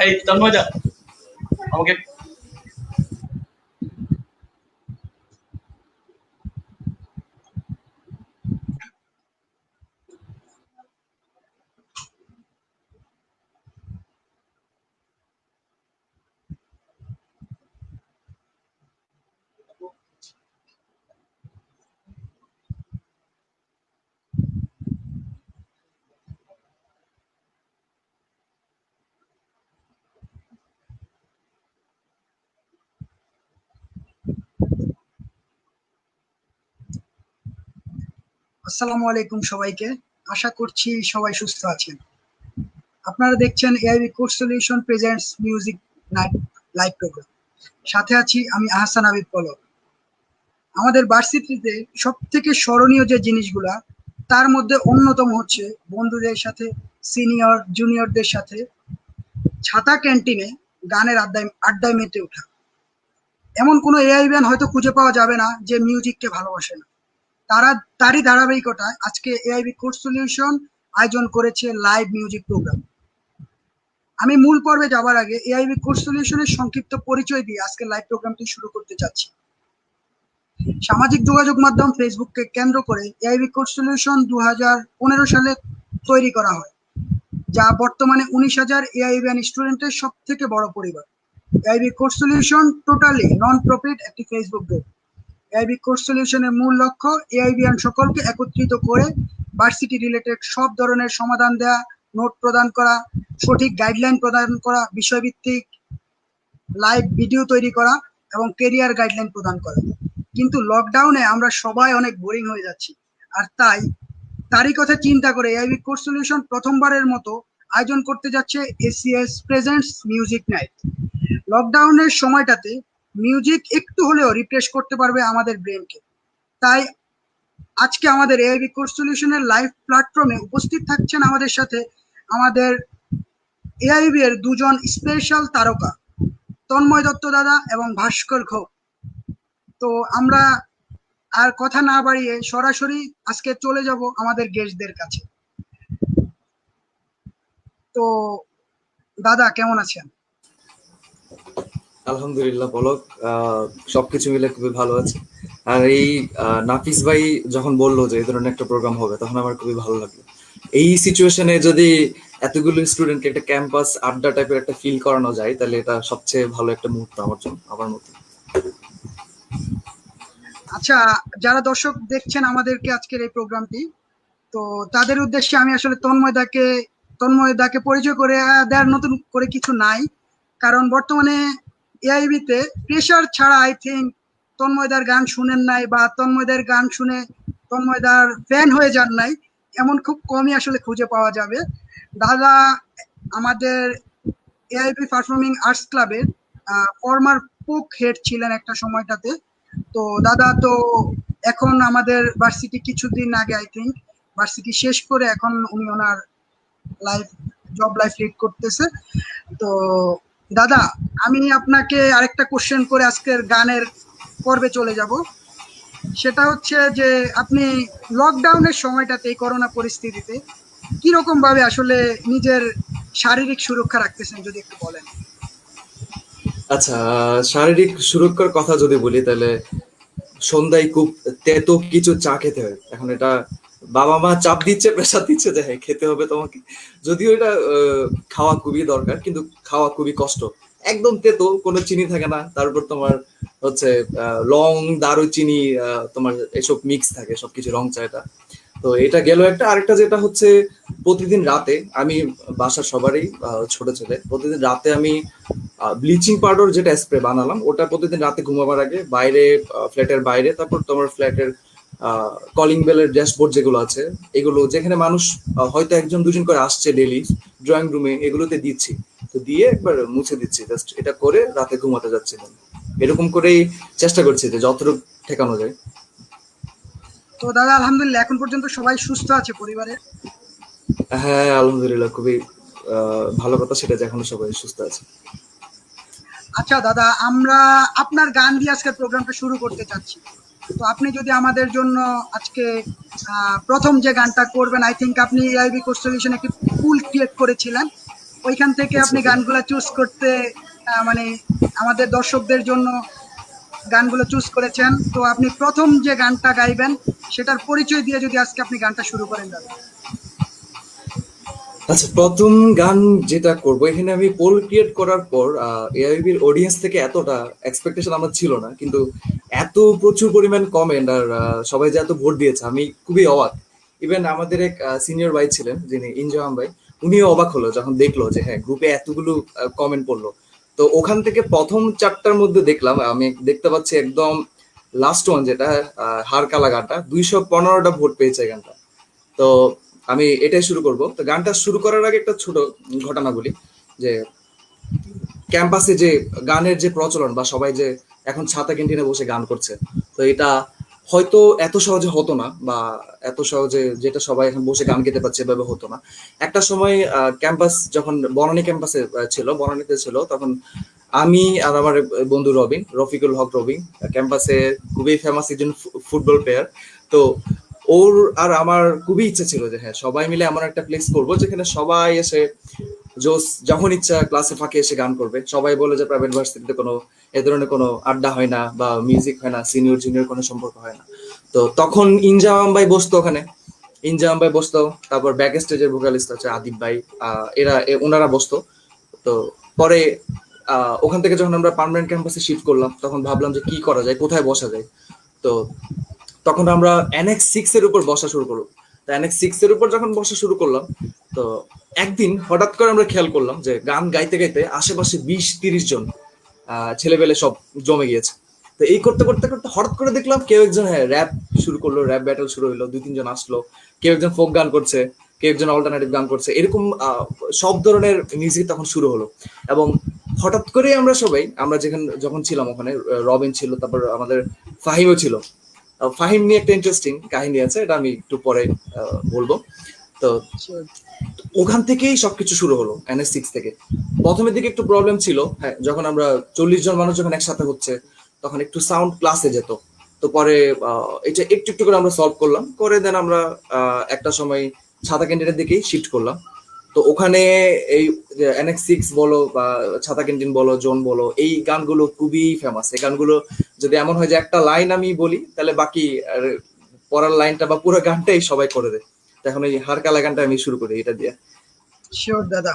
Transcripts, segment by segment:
এই তন্ময় দা আমাকে আসসালামু আলাইকুম সবাইকে। আশা করছি সবাই সুস্থ আছেন। আপনারা দেখছেন AIB course solution presents music night live program. সাথে আছি আমি আহসান হাবিব পলক। আমাদের ভার্সিটিতে সবথেকে স্মরণীয় যে জিনিসগুলা তার মধ্যে অন্যতম হচ্ছে বন্ধুদের সাথে, সিনিয়র জুনিয়রদের সাথে ছাতা ক্যান্টিনে গানের আড্ডায় মেতে ওঠা। এমন কোনো এআইবিয়ান হয়তো খুঁজে পাওয়া যাবে না যে মিউজিককে ভালোবাসে না। তারই ধারাবাহিকতায় আজকে এআইবি কোর্স সলিউশন আয়োজন করেছে লাইভ মিউজিক প্রোগ্রাম। আমি মূল পর্বে যাবার আগে এআইবি কোর্স সলিউশনের সংক্ষিপ্ত পরিচয় দিয়ে আজকে লাইভ প্রোগ্রামটি শুরু করতে চাচ্ছি। সামাজিক যোগাযোগ মাধ্যম ফেসবুককে কেন্দ্র করে এআইবি কোর্স সলিউশন 2015 সালে তৈরি করা হয়, যা বর্তমানে 19,000 এআইবিয়ান স্টুডেন্টের সব থেকে বড় পরিবার। AIB course solution totally non profit একটি ফেসবুক গ্রুপ। এআইবি কোর্স সলিউশনের মূল লক্ষ্য এআইবিয়ান সকলকে একত্রিত করে ভার্সিটি রিলেটেড সব ধরনের সমাধান দেয়া, নোট প্রদান করা, সঠিক গাইডলাইন প্রদান করা, বিষয়ভিত্তিক লাইভ ভিডিও তৈরি করা এবং কেরিয়ার গাইডলাইন প্রদান করা। কিন্তু লকডাউনে আমরা সবাই অনেক বোরিং হয়ে যাচ্ছি, আর তারই কথা চিন্তা করে এআইবি কোর্স সলিউশন প্রথমবারের মতো আয়োজন করতে যাচ্ছে এসিএস প্রেজেন্টস মিউজিক নাইট। লকডাউনের সময়টাতে মিউজিক একটু হলেও রিফ্রেশ করতে পারবে আমাদের ব্রেনকে। তাই আজকে আমাদের এআইবি কোর্স সলিউশনের লাইভ প্ল্যাটফর্মে উপস্থিত থাকছেন আমাদের সাথে আমাদের এআইবি এর দুজন স্পেশাল তারকা, তন্ময় দত্ত দাদা এবং ভাস্কর ঘোষ। তো আমরা আর কথা না বাড়িয়ে সরাসরি আজকে চলে যাব আমাদের গেস্টদের কাছে। তো দাদা কেমন আছেন? আলহামদুলিল্লাহ পলক, সবকিছু মিলে খুবই ভালো আছে। আর এই নাফিস ভাই যখন বললো যে এই ধরনের একটা প্রোগ্রাম হবে, তখন আমার খুবই ভালো লাগলো। এই সিচুয়েশনে যদি এতগুলো স্টুডেন্টকে একটা ক্যাম্পাস আড্ডা টাইপের একটা ফিল করানো যায়, তাহলে এটা সবচেয়ে ভালো একটা মুহূর্ত আমার জন্য, আমার মতে। আচ্ছা, যারা দর্শক দেখছেন আমাদেরকে আজকের এই প্রোগ্রামটি, তো তাদের উদ্দেশ্যে আমি আসলে তন্ময় দাকে পরিচয় করে দেওয়ার নতুন করে কিছু নাই, কারণ বর্তমানে এআইবিতে প্রেশার ছাড়া আই থিঙ্ক তন্ময়দার গান শুনেন নাই বা তন্ময়দার গান শুনে তন্ময়দার ফ্যান হয়ে যান নাই, এমন খুব কমই আসলে খুঁজে পাওয়া যাবে। দাদা আমাদের এআইবি পারফর্মিং আর্টস ক্লাবের ফর্মার কুক হেড ছিলেন একটা সময়টাতে। তো দাদা তো এখন আমাদের ভার্সিটি কিছুদিন আগে আই থিঙ্ক ভার্সিটি শেষ করে এখন উনি ওনার জব লাইফ লিড করতেছে। তো দাদা, আমি আপনাকে আরেকটা কোশ্চেন করে আজকের গানের পর্বে চলে যাব। সেটা হচ্ছে যে আপনি লকডাউনের সময়টাতে, এই করোনা পরিস্থিতিতে কিরকম ভাবে আসলে নিজের শারীরিক সুরক্ষা রাখতেছেন যদি একটু বলেন। আচ্ছা, শারীরিক সুরক্ষার কথা যদি বলি, তাহলে সন্ধ্যায় খুব তেতো কিছু চা খেতে হয়। এখন এটা বাবা মা চাপ দিচ্ছে, প্রেশার দিচ্ছে যে হ্যাঁ খেতে হবে তোমাকে। যদিও এটা খাওয়া খুবই দরকার, কিন্তু খাওয়া খুবই কষ্ট। একদম তেতো, কোনো চিনি থাকে না, তারপর তোমার হচ্ছে লং, দারুচিনি, তোমার এসব মিক্স থাকে সবকিছু, রং চা এটা। তো এটা গেল একটা। আরেকটা যেটা হচ্ছে, প্রতিদিন রাতে আমি বাসার সবারই ছোট ছেলে, প্রতিদিন রাতে আমি ব্লিচিং পাউডার যেটা স্প্রে বানালাম, ওটা প্রতিদিন রাতে ঘুমাবার আগে বাইরে, ফ্ল্যাটের বাইরে, তারপর তোমার ফ্ল্যাটের কলিং বেলের ড্যাশবোর্ড যেগুলো আছে, এগুলো যেখানে মানুষ হয়তো একজন দুজন করে আসছে ডেলি, ড্রয়িং রুমে, এগুলোতে দিচ্ছি। তো দিয়ে একবার মুছে দিচ্ছি, জাস্ট এটা করে রাতে ঘুমাতে যাচ্ছিলাম। এরকম করেই চেষ্টা করছি যে যতটুকু ঠেকানো যায়। তো দাদা আলহামদুলিল্লাহ এখন পর্যন্ত সবাই সুস্থ আছে পরিবারে? হ্যাঁ আলহামদুলিল্লাহ, খুবই ভালো কথা সেটা যে এখনো সবাই সুস্থ আছে। আচ্ছা দাদা, আমরা আপনার গান দিয়ে আজকে প্রোগ্রামটা শুরু করতে চাচ্ছি। তো আপনি যদি আমাদের জন্য আজকে প্রথম যে গানটা করবেন, আই থিঙ্ক আপনি এআইবি কোর্স সলিউশন একটি পুল ক্রিয়েট করেছিলেন, ওইখান থেকে আপনি গানগুলা চুজ করতে মানে আমাদের দর্শকদের জন্য গানগুলো চুজ করেছেন। তো আপনি প্রথম যে গানটা গাইবেন সেটার পরিচয় দিয়ে যদি আজকে আপনি গানটা শুরু করেন দাদা। আচ্ছা, প্রথম গান যেটা করব, এখানে আমি পোল ক্রিয়েট করার পর এআইবির অডিয়েন্স থেকে এতটা এক্সপেকটেশন আমার ছিল না, কিন্তু এত প্রচুর পরিমাণ কমেন্ট আর সবাই যে এত ভোট দিয়েছে আমি খুবই অবাক। ইভেন আমাদের এক সিনিয়র ভাই ছিলেন যিনি ইনজাম ভাই, উনিও অবাক হলো যখন দেখলো যে হ্যাঁ গ্রুপে এতগুলো কমেন্ট পড়লো। তো ওখান থেকে প্রথম চারটার মধ্যে দেখলাম, আমি দেখতে পাচ্ছি একদম লাস্ট ওয়ান যেটা হারকালা গানটা 215টা ভোট পেয়েছে গানটা। তো আমি এটাই শুরু করব। তো গানটা শুরু করার আগে একটা ছোট ঘটনা বলি, যে ক্যাম্পাসে যে গানের যে প্রচলন বা সবাই যে এখন ছাতা ক্যান্টিনে বসে গান করছে, তো এটা হয়তো এত সহজে হতো না, বা এত সহজে যেটা সবাই এখন বসে গান গেতে পারছে এভাবে হতো না। একটা সময় ক্যাম্পাস যখন বনানী ক্যাম্পাসে ছিল, বনানীতে ছিল, তখন আমি আর আমার বন্ধু রফিকুল হক রবিন, ক্যাম্পাসে খুবই ফেমাস একজন ফুটবল প্লেয়ার। তো ওর আর আমার খুবই ইচ্ছা ছিল যে হ্যাঁ সবাই মিলে এমন একটা প্লেস করবো যেখানে সবাই এসে জোস যখন ইচ্ছা ক্লাসে ফাঁকে এসে গান করবে। সবাই বলে যে প্রাইভেট ভার্সিটিতে কোনো এ ধরনের কোনো আড্ডা হয় না বা মিউজিক হয় না, সিনিয়র জুনিয়র কোনো সম্পর্ক হয় না। তো তখন ইনজাম ভাই বসতো ওখানে, ইনজাম ভাই বসতো, তারপর ব্যাক স্টেজের ভোকালিস্ট আছে আদিব ভাই, ওনারা বসতো। তো পরে ওখান থেকে যখন আমরা পার্মানেন্ট ক্যাম্পাসে শিফট করলাম তখন ভাবলাম যে কি করা যায়, কোথায় বসা যায়। তো তখন আমরা NX6 এর উপর বসা শুরু করলাম। তো NX6 এর উপর যখন বসা শুরু করলাম, তো একদিন হঠাৎ করে আমরা খেয়াল করলাম যে গান গাইতে গাইতে আশেপাশে 20-30 জন ছেলেবেলে সব জমে গিয়েছে। তো এই করতে করতে করতে হঠাৎ করে দেখলাম কেউ একজন হ্যাঁ র্যাপ শুরু করলো, র্যাপ ব্যাটল শুরু হলো, 2-3 জন আসলো, কেউ একজন ফোক গান করছে, কেউ একজন অল্টারনেটিভ গান করছে, এরকম সব ধরনের মিউজিক তখন শুরু হলো। এবং হঠাৎ করে আমরা যখন ছিলাম ওখানে, রবিন ছিল, তারপর আমাদের ফাহিমও ছিল। ফাহিম নিয়ে একটা ইন্টারেস্টিং কাহিনী আছে, এটা আমি একটু পরে বলবো। তো ওখান থেকেই সবকিছু শুরু হলো, NS6 থেকে। প্রথমের দিকে একটু প্রবলেম ছিল, হ্যাঁ যখন আমরা 40 জন মানুষ যখন একসাথে হচ্ছে তখন একটু সাউন্ড ক্লাসে যেত। তো পরে এটা একটু একটু করে আমরা সলভ করলাম, করে দেন আমরা একটা সময় ছাতা ক্যান্টিনের দিকেই শিফট করলাম। তো ওখানে এই NX6 বলো বা ছাতা ক্যান্টিন বলো, জোন বলো, এই গানগুলো খুবই ফেমাস। এই গানগুলো যদি এমন হয় যে একটা লাইন আমি বলি তাহলে বাকি পরের লাইনটা বা পুরো গানটাই সবাই করে দেয়। তো এখন এই হারকালা গানটা আমি শুরু করি এটা দিয়ে। শিওর দাদা।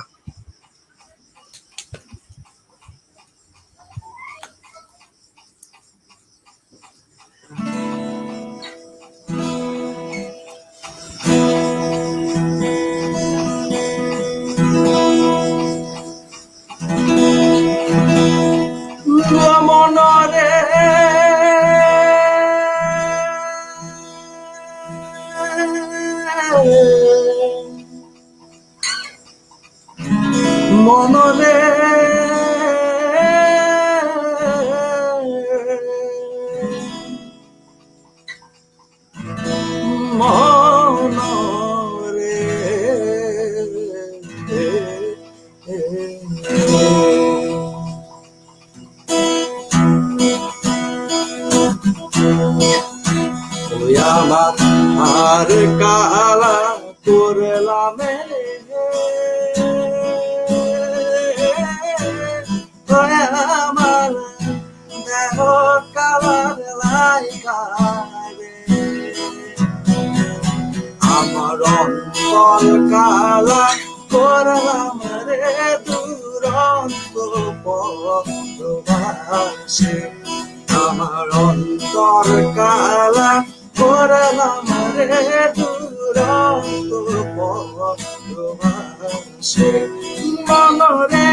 মনরে মনরে মনরে আমার আর কালা করলাম আমার দেহ কালার লাইকারে, আমার অন্তর কালা করলাম রে দুরন্ত পরবাসে, আমার অন্তর কালা করলাম রে দুরন্ত পরবাসে, মনরে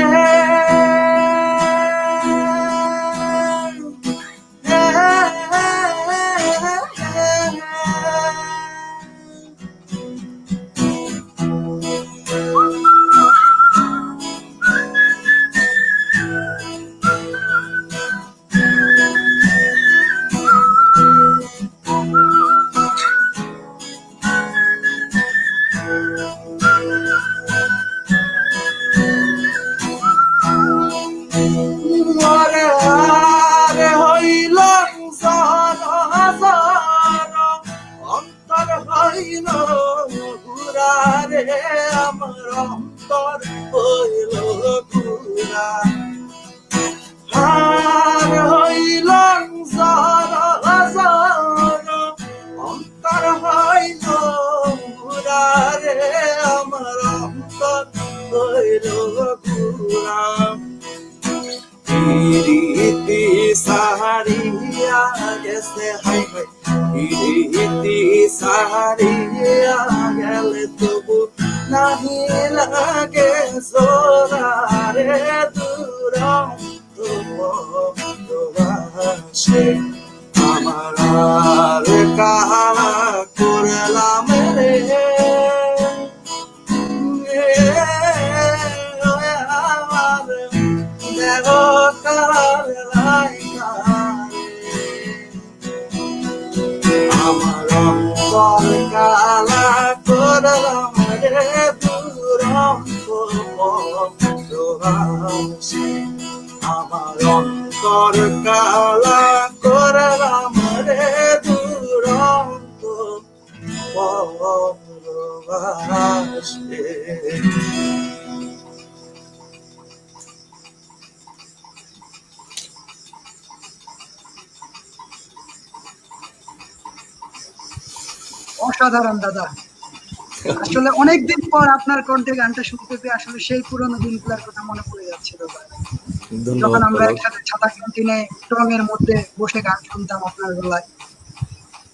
আমার অন্তর হইল হইল গুলাম রীতি সাহারিয়া গেছে হাই হাই রীতি সাহারিয়া গেলে তবু নাহি লাগে জোরারে দুরন্ত ভালোবাসে আমার আর কালা করলাম রে আমার দেহ আমার অন্তর কালা করলাম রে দুরন্ত ভালোবাসে আমার অন্তর কালা করলাম রে দুরন্ত ভালোবাসে অসাধারণ দাদা। আসলে অনেকদিন পর আপনার কণ্ঠে গানটা শুনতে পেয়ে আসলে সেই পুরোনো দিনগুলোর কথা মনে পড়ে যাচ্ছে দাদা, যখন আমরা একসাথে ছাতা ক্যান্টিনে টঙের মধ্যে বসে গান শুনতাম আপনার গলায়।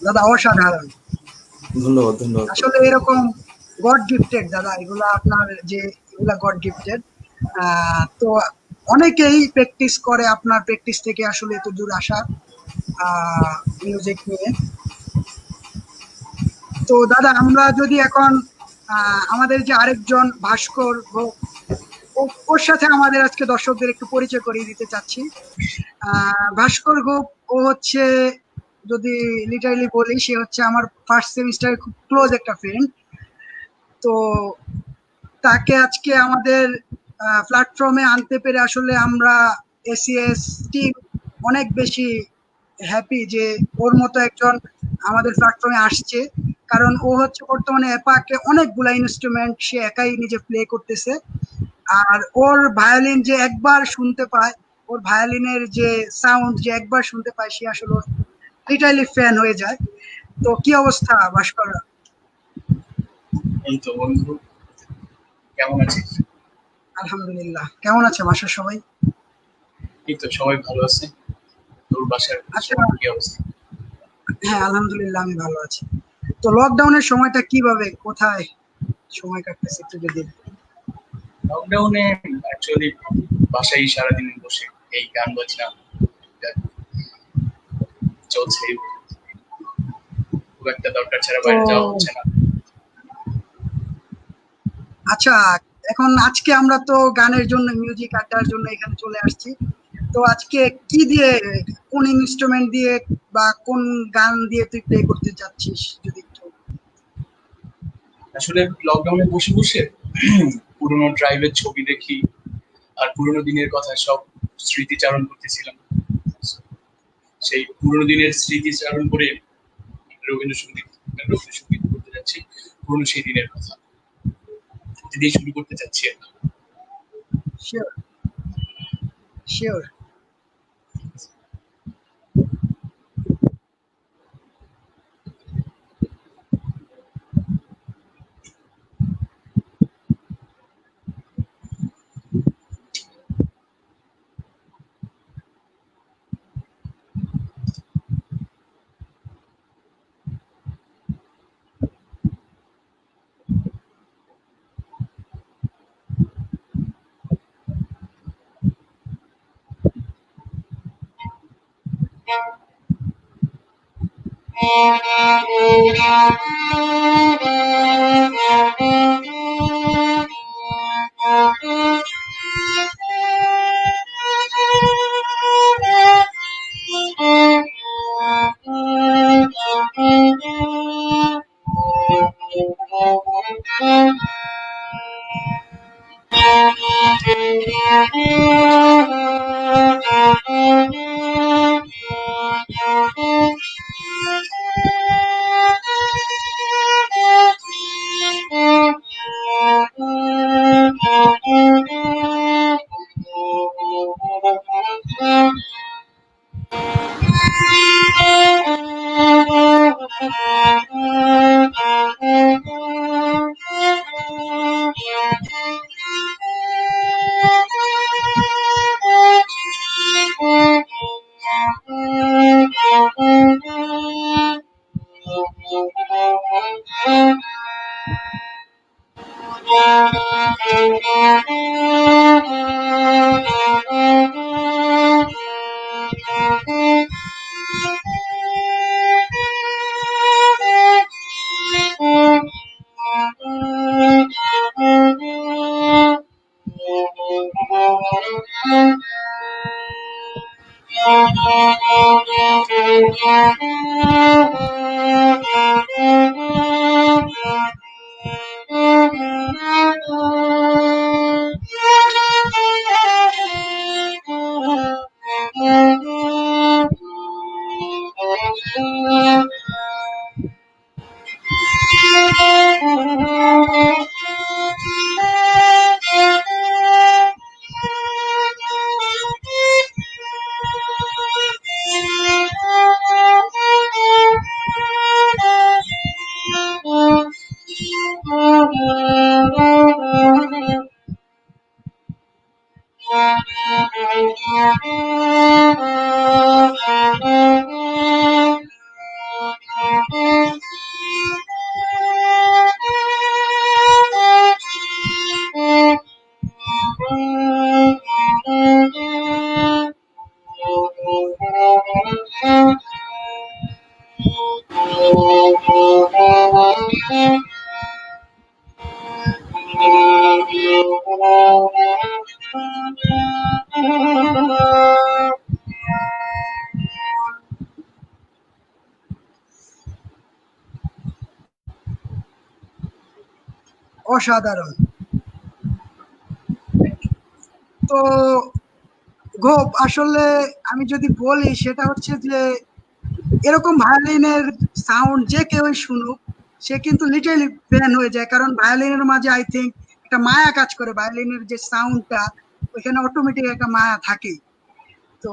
দাদা অসাধারণ, ধন্যবাদ ধন্যবাদ। আসলে এরকম গড গিফটেড দাদা, এগুলা আপনার যে এগুলা গড গিফটেড। তো অনেকেই প্র্যাকটিস করে, আপনার প্র্যাকটিস থেকে আসলে এত দূর আসা মিউজিক নিয়ে। তো দাদা আমরা যদি এখন আমাদের যে আরেকজন ভাস্কর ওর সাথে আমাদের আজকে দর্শকদের একটু পরিচয় করিয়ে দিতে চাচ্ছি। ভাস্কর গোপ ও হচ্ছে, যদি লিটারালি বলি, সে হচ্ছে আমার ফার্স্ট সেমিস্টারের খুব ক্লোজ একটা ফ্রেন্ড। তো তাকে আজকে আমাদের প্ল্যাটফর্মে আনতে পেরে আসলে আমরা এসিএস টিম অনেক বেশি হ্যাপি যে ওর মতো একজন আমাদের প্ল্যাটফর্মে আসছে। কারণ ও হচ্ছে বর্তমানে এপাকে অনেকগুলা ইনস্ট্রুমেন্ট সে একাই নিজে প্লে করতেছে। আর ওর ভায়োলিন যে একবার শুনতে পায়, ওর ভায়োলিনের যে সাউন্ড যে একবার শুনতে পায়, সে আসলে লিটারালি ফ্যান হয়ে যায়। তো কি অবস্থা ভাস্কর? এই তো বন্ধু, কেমন আছিস? আলহামদুলিল্লাহ। কেমন আছে বাসার সবাই? এই তো সবাই ভালো আছে। তোর বাসার কি অবস্থা? হ্যাঁ আলহামদুলিল্লাহ, আমি ভালো আছি। তো লকডাউনের সময়টা কিভাবে কোথায় সময় কাটতেছে একটু যদি? লকডাউনে অ্যাকচুয়ালি বাসায় সারাদিন বসে এই গান বাজনা চলছে, খুব একটা দরকার ছাড়া বাইরে যাওয়া হচ্ছে না। আচ্ছা, এখন আজকে আমরা তো গানের জন্য, মিউজিক আড্ডার জন্য এখানে চলে আসছি। তো আজকে কি দিয়ে, কোন ইনস্ট্রুমেন্ট দিয়ে বা কোন গান দিয়ে তুই প্লে করতে যাচ্ছিস যদি একটু? আসলে লকডাউনে বসে বসে পুরোনো ড্রাইভের ছবি দেখি আর পুরোনো দিনের কথা সব স্মৃতিচারণ করতেছিলাম। সেই পুরোনো দিনের স্মৃতিচারণ করে রবীন্দ্রসঙ্গীত করতে যাচ্ছি, পুরোনো সেই দিনের কথা দিয়ে শুরু করতে চাচ্ছি। Sure sure. অসাধারণ। তো গোপ, আসলে আমি যদি বলি সেটা হচ্ছে যে এরকম ভায়োলিনের সাউন্ড যে কেউই শুনুক সে কিন্তু লিটারালি ফ্যান হয়ে যায়, কারণ ভায়োলিনের মাঝে আই থিঙ্ক একটা মায়া কাজ করে। ভায়োলিনের যে সাউন্ডটা ওইখানে অটোমেটিক একটা মায়া থাকে। তো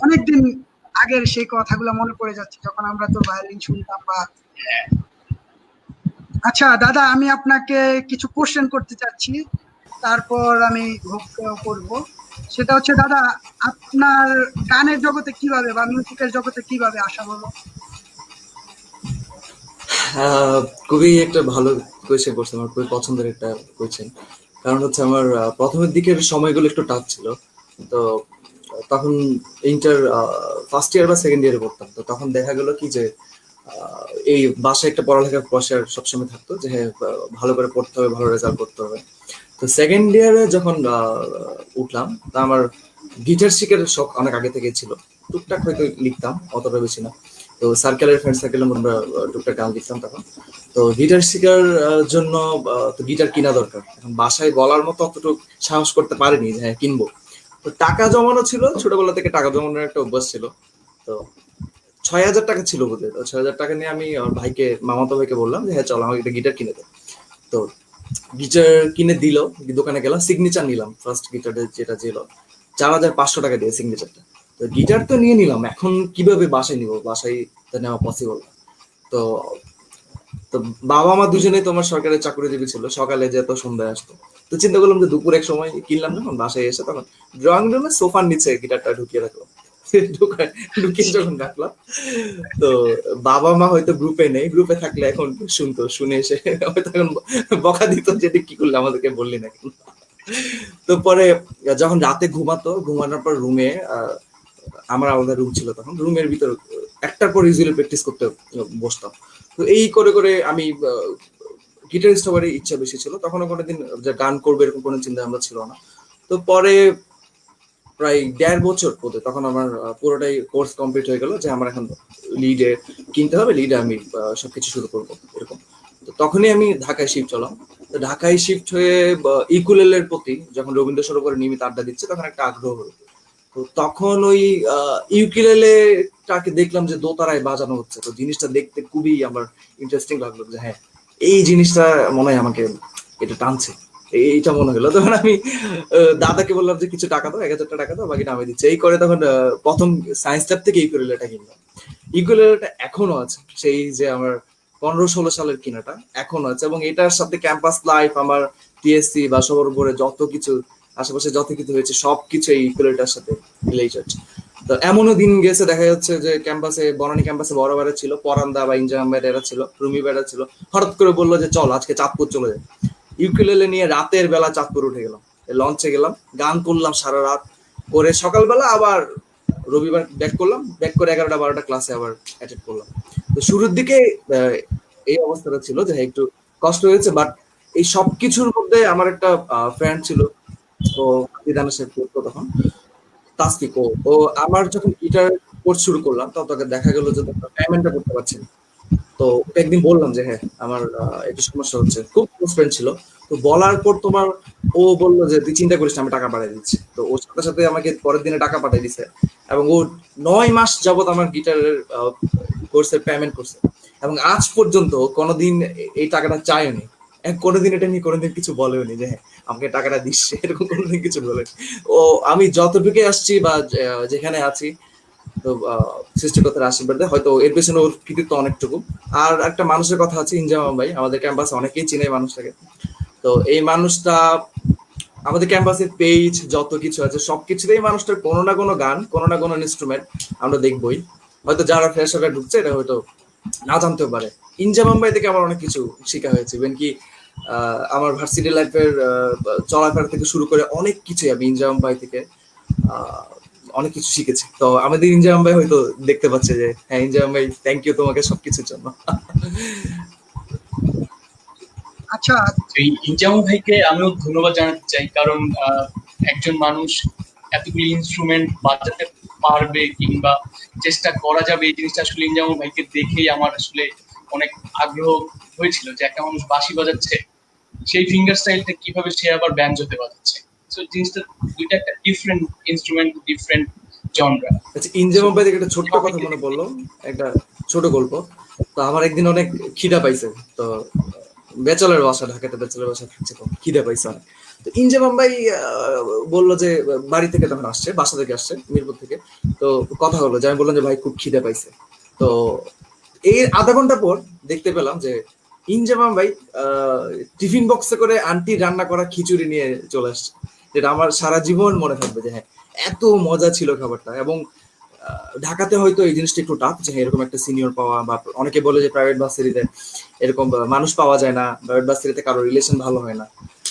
অনেকদিন আগের সেই কথাগুলো মনে পড়ে যাচ্ছে যখন আমরা তো ভায়োলিন শুনতাম বা। আচ্ছা দাদা, আমি আপনাকে কিছু কোশ্চেন করতে চাচ্ছি, তারপর আমি করব। সেটা হচ্ছে দাদা, আপনার গানের জগতে কিভাবে বা মিউজিকের জগতে কিভাবে আসা হলো? খুবই একটা ভালো কোয়েশ্চেন করছে, আমার খুবই পছন্দের একটা কোয়েশ্চেন। কারণ হচ্ছে আমার প্রথমের দিকের সময়গুলো একটু টাফ ছিল। তো তখন ইন্টার ফার্স্ট ইয়ার বা সেকেন্ড ইয়ারে পড়তাম। তো তখন দেখা গেল কি যে এই বাসায় একটা পড়ালেখার প্রেশার সবসময় থাকতো যে হ্যাঁ ভালো করে পড়তে হবে, ভালো রেজাল্ট করতে হবে। তো সেকেন্ড ইয়ারে যখন উঠলাম, তা আমার গিটার শিখার শখ অনেক আগে থেকে ছিল। টুকটাক হয়তো লিখতাম, অতটা বেশি না। তো সার্কেলের ফ্রেন্ড সার্কেলের মধ্যে আমরা টুকটাক গান লিখতাম তখন। তো গিটার শিখার জন্য তো গিটার কিনা দরকার। এখন বাসায় বলার মতো অতটুকু সাহস করতে পারিনি যে হ্যাঁ কিনবো। তো টাকা জমানো ছিল, ছোটবেলা থেকে টাকা জমানোর একটা অভ্যাস ছিল। তো 6,000 টাকা ছিল বোধহয়। তো 6,000 টাকা নিয়ে আমি আমার ভাইকে, মামাতো ভাইকে বললাম যে হ্যাঁ চলো আমাকে একটা গিটার কিনে দে। তো গিটার কিনে দিল, দোকানে গেলাম, সিগনেচার নিলাম। ফার্স্ট গিটারে যেটা ছিল 4,500 টাকা দিয়ে সিগনেচারটা। তো গিটার তো নিয়ে নিলাম, এখন কিভাবে বাসায় নিব? বাসায় তো নেওয়া পসিবল। তো তো বাবা মা দুজনেই তোমার সরকারি চাকরিজীবী ছিল, সকালে যেত সন্ধ্যায় আসতো। তো চিন্তা করলাম যে দুপুর এক সময় কিনলাম, যখন বাসায় এসে তখন ড্রয়িং রুমে সোফার নিচে গিটারটা ঢুকিয়ে রাখলাম। ঢুকিয়ে যখন রাখলাম, তো বাবা মা হয়তো গ্রুপে নেই, গ্রুপে থাকলে এখন শুনতো, শুনে এসে হয়তো এখন বকা দিত যে কি করলে আমাদেরকে বললি না কেন। তো পরে যখন রাতে ঘুমাতো, ঘুমানোর পর রুমে আমার আলাদা রুম ছিল তখন, রুমের ভিতর একটার পর ইউজুয়ালি প্র্যাকটিস করতে বসতাম। তো এই করে করে আমি গিটারিস্ট হওয়ার ইচ্ছা বেশি ছিল। তখনও কোনোদিন যে গান করবে এরকম কোনো চিন্তা ভাবনা ছিল না। তো পরে প্রায় 1.5 বছর পরে তখন আমার পুরোটাই কোর্স কমপ্লিট হয়ে গেল যে আমার এখন লিডে কিনতে হবে, লিডে আমি সবকিছু শুরু করবো এরকম। তো তখনই আমি ঢাকায় শিফট হলাম। তো ঢাকায় শিফট হয়ে ইকুলেলের প্রতি যখন রবীন্দ্র সরোবরে নিয়মিত আড্ডা দিচ্ছে, তখন একটা আগ্রহ হলো। তো তখন ওই ইউকিলেলেটাকে দেখলাম যে দোতারায় বাজানো হচ্ছে। তো জিনিসটা দেখতে খুবই আমার ইন্টারেস্টিং লাগলো যে হ্যাঁ এই জিনিসটা মনে হয় আমাকে এটা টানছে, এইটা মনে হলো। তখন আমি দাদাকে বললাম যে কিছু টাকা দাও, 1,000 টাকা দাও, বাকিটা আমি দিচ্ছি। এই করে তখন প্রথম সায়েন্স ল্যাব থেকে ইকুলেলেটা কিনলাম। ইকুলেলেটা এখনো আছে, সেই যে আমার 15-16 সালের কিনাটা এখনো আছে। এবং এটার সাথে ক্যাম্পাস লাইফ, আমার টিএসসি বা সবার উপরে যত কিছু আশেপাশে যত কিছু হয়েছে সবকিছু এই ইকুলেটার সাথে রিলেটেড। তো এমনও দিন গেছে দেখা যাচ্ছে যে ক্যাম্পাসে, বনানী ক্যাম্পাসে বড় বেড়া ছিল, পরান্দা বা ইনজাম বেড়া ছিল, রুমি বেড়া ছিল। হঠাৎ করে বললো যে চল আজকে চাঁদপুর চলে যায়। ইউকুলেলে নিয়ে রাতের বেলা চাঁদপুর উঠে গেলাম, লঞ্চে গেলাম, গান করলাম সারা রাত করে। সকালবেলা আবার রবিবার ব্যাক করলাম, ব্যাক করে 11টা-12টা ক্লাসে আবার অ্যাটেন্ড করলাম। তো শুরুর দিকে এই অবস্থাটা ছিল যে একটু কষ্ট হয়েছে, বাট এই সবকিছুর মধ্যে আমার একটা ফ্রেন্ড ছিল, তো বিধান সে পড়তো তখন তাসফিক। ও আমার যখন গিটার কোর্স শুরু করলাম তখন তাকে দেখা গেল যে পেমেন্টটা করতে পারছি না। তো ওকে একদিন বললাম যে হ্যাঁ আমার একটু সমস্যা হচ্ছে, খুব ক্লোজ ফ্রেন্ড ছিল। তো বলার পর তোমার ও বললো যে তুই চিন্তা করিস না, আমি টাকা পাঠিয়ে দিচ্ছি। তো ওর সাথে সাথে আমাকে পরের দিনে টাকা পাঠিয়ে দিছে, এবং ও 9 মাস যাবত আমার গিটারের কোর্সের পেমেন্ট করছে, এবং আজ পর্যন্ত কোনোদিন এই টাকাটা চায়নি। কোনোদিন এটা নিয়ে কোনোদিন কিছু বলেও নি যে হ্যাঁ আমাকে টাকাটা দিস, এরকম কোনোদিন কিছু বলেনি। ও আমি যতটুকু আসছি বা যেখানে আছি, তো সৃষ্টিকর্তার আশীর্বাদে হয়তো এর পেছনে ওর কৃতিত্ব অনেকটুকু। আর একটা মানুষের কথা আছে, ইনজামাম ভাই, আমাদের ক্যাম্পাসে অনেকেই চিনে মানুষটাকে। তো এই মানুষটা আমাদের ক্যাম্পাসের পেজ যত কিছু আছে সবকিছুতেই মানুষটার কোনো না কোনো গান, কোনো না কোনো ইনস্ট্রুমেন্ট আমরা দেখবই। হয়তো যারা ফ্রেশ হয়ে ঢুকছে এটা হয়তো না জানতেও পারে। ইনজামাম ভাই থেকে আমার অনেক কিছু শেখা হয়েছে, ইভেন কি আমার ভার্সিটি লাইফের চলাফেরা থেকে শুরু করে অনেক কিছুই আমি ইনজামাম ভাই থেকে অনেক কিছু শিখেছি। তো আমাদের ইনজামাম ভাই হয়তো দেখতে পাচ্ছে যে হ্যাঁ ইনজামাম ভাই থ্যাংক ইউ তোমাকে সবকিছুর জন্য। আচ্ছা, এই ইনজামু ভাইকে আমিও ধন্যবাদ জানাতে চাই, কারণ একজন মানুষ এতগুলি ইনস্ট্রুমেন্ট বাজাতে পারবে কিংবা চেষ্টা করা যাবে, এই জিনিসটা আসলে ইনজামু ভাইকে দেখেই আমার আসলে অনেক আগ্রহ হয়েছিল যে একটা মানুষ বাঁশি বাজাচ্ছে, সেই ফিঙ্গার স্টাইলটা কিভাবে সে আবার ব্যঞ্জতে বাজাচ্ছে। তো জিনিসটা দুইটা একটা ডিফারেন্ট ইনস্ট্রুমেন্ট, ডিফারেন্ট জনরা। আচ্ছা, ইনজামাম ভাই থেকে একটা ছোট্ট কথা মনে পড়লো, একটা ছোট গল্প। তো আমার একদিন অনেক খিদা পাইছে, তো ব্যাচেলর বাসা, ঢাকাতে ব্যাচেলর বাসা থাকছে, তো খিদা পাইছে অনেক। তো ইনজামাম ভাই বললো যে বাড়ি থেকে তখন আসছে, বাসা থেকে আসছে মিরপুর থেকে। তো কথা হলো যে আমি বললাম যে ভাই খুব খিদা পাইছে। তো এই আধা ঘন্টা পর দেখতে পেলাম যে ইনজামাম ভাই টিফিন বক্সে করে আন্টি রান্না করা খিচুড়ি নিয়ে চলে আসছে, যেটা আমার সারা জীবন মনে থাকবে যে হ্যাঁ এত মজা ছিল খাবারটা। এবং ঢাকাতে হয়তো এই জিনিসটা একটু টাফ যে এরকম একটা সিনিয়র পাওয়া, বা অনেকে বলে যে প্রাইভেট ভার্সিটিতে এরকম মানুষ পাওয়া যায় না, প্রাইভেট ভার্সিটিতে কারো রিলেশন ভালো হয় না,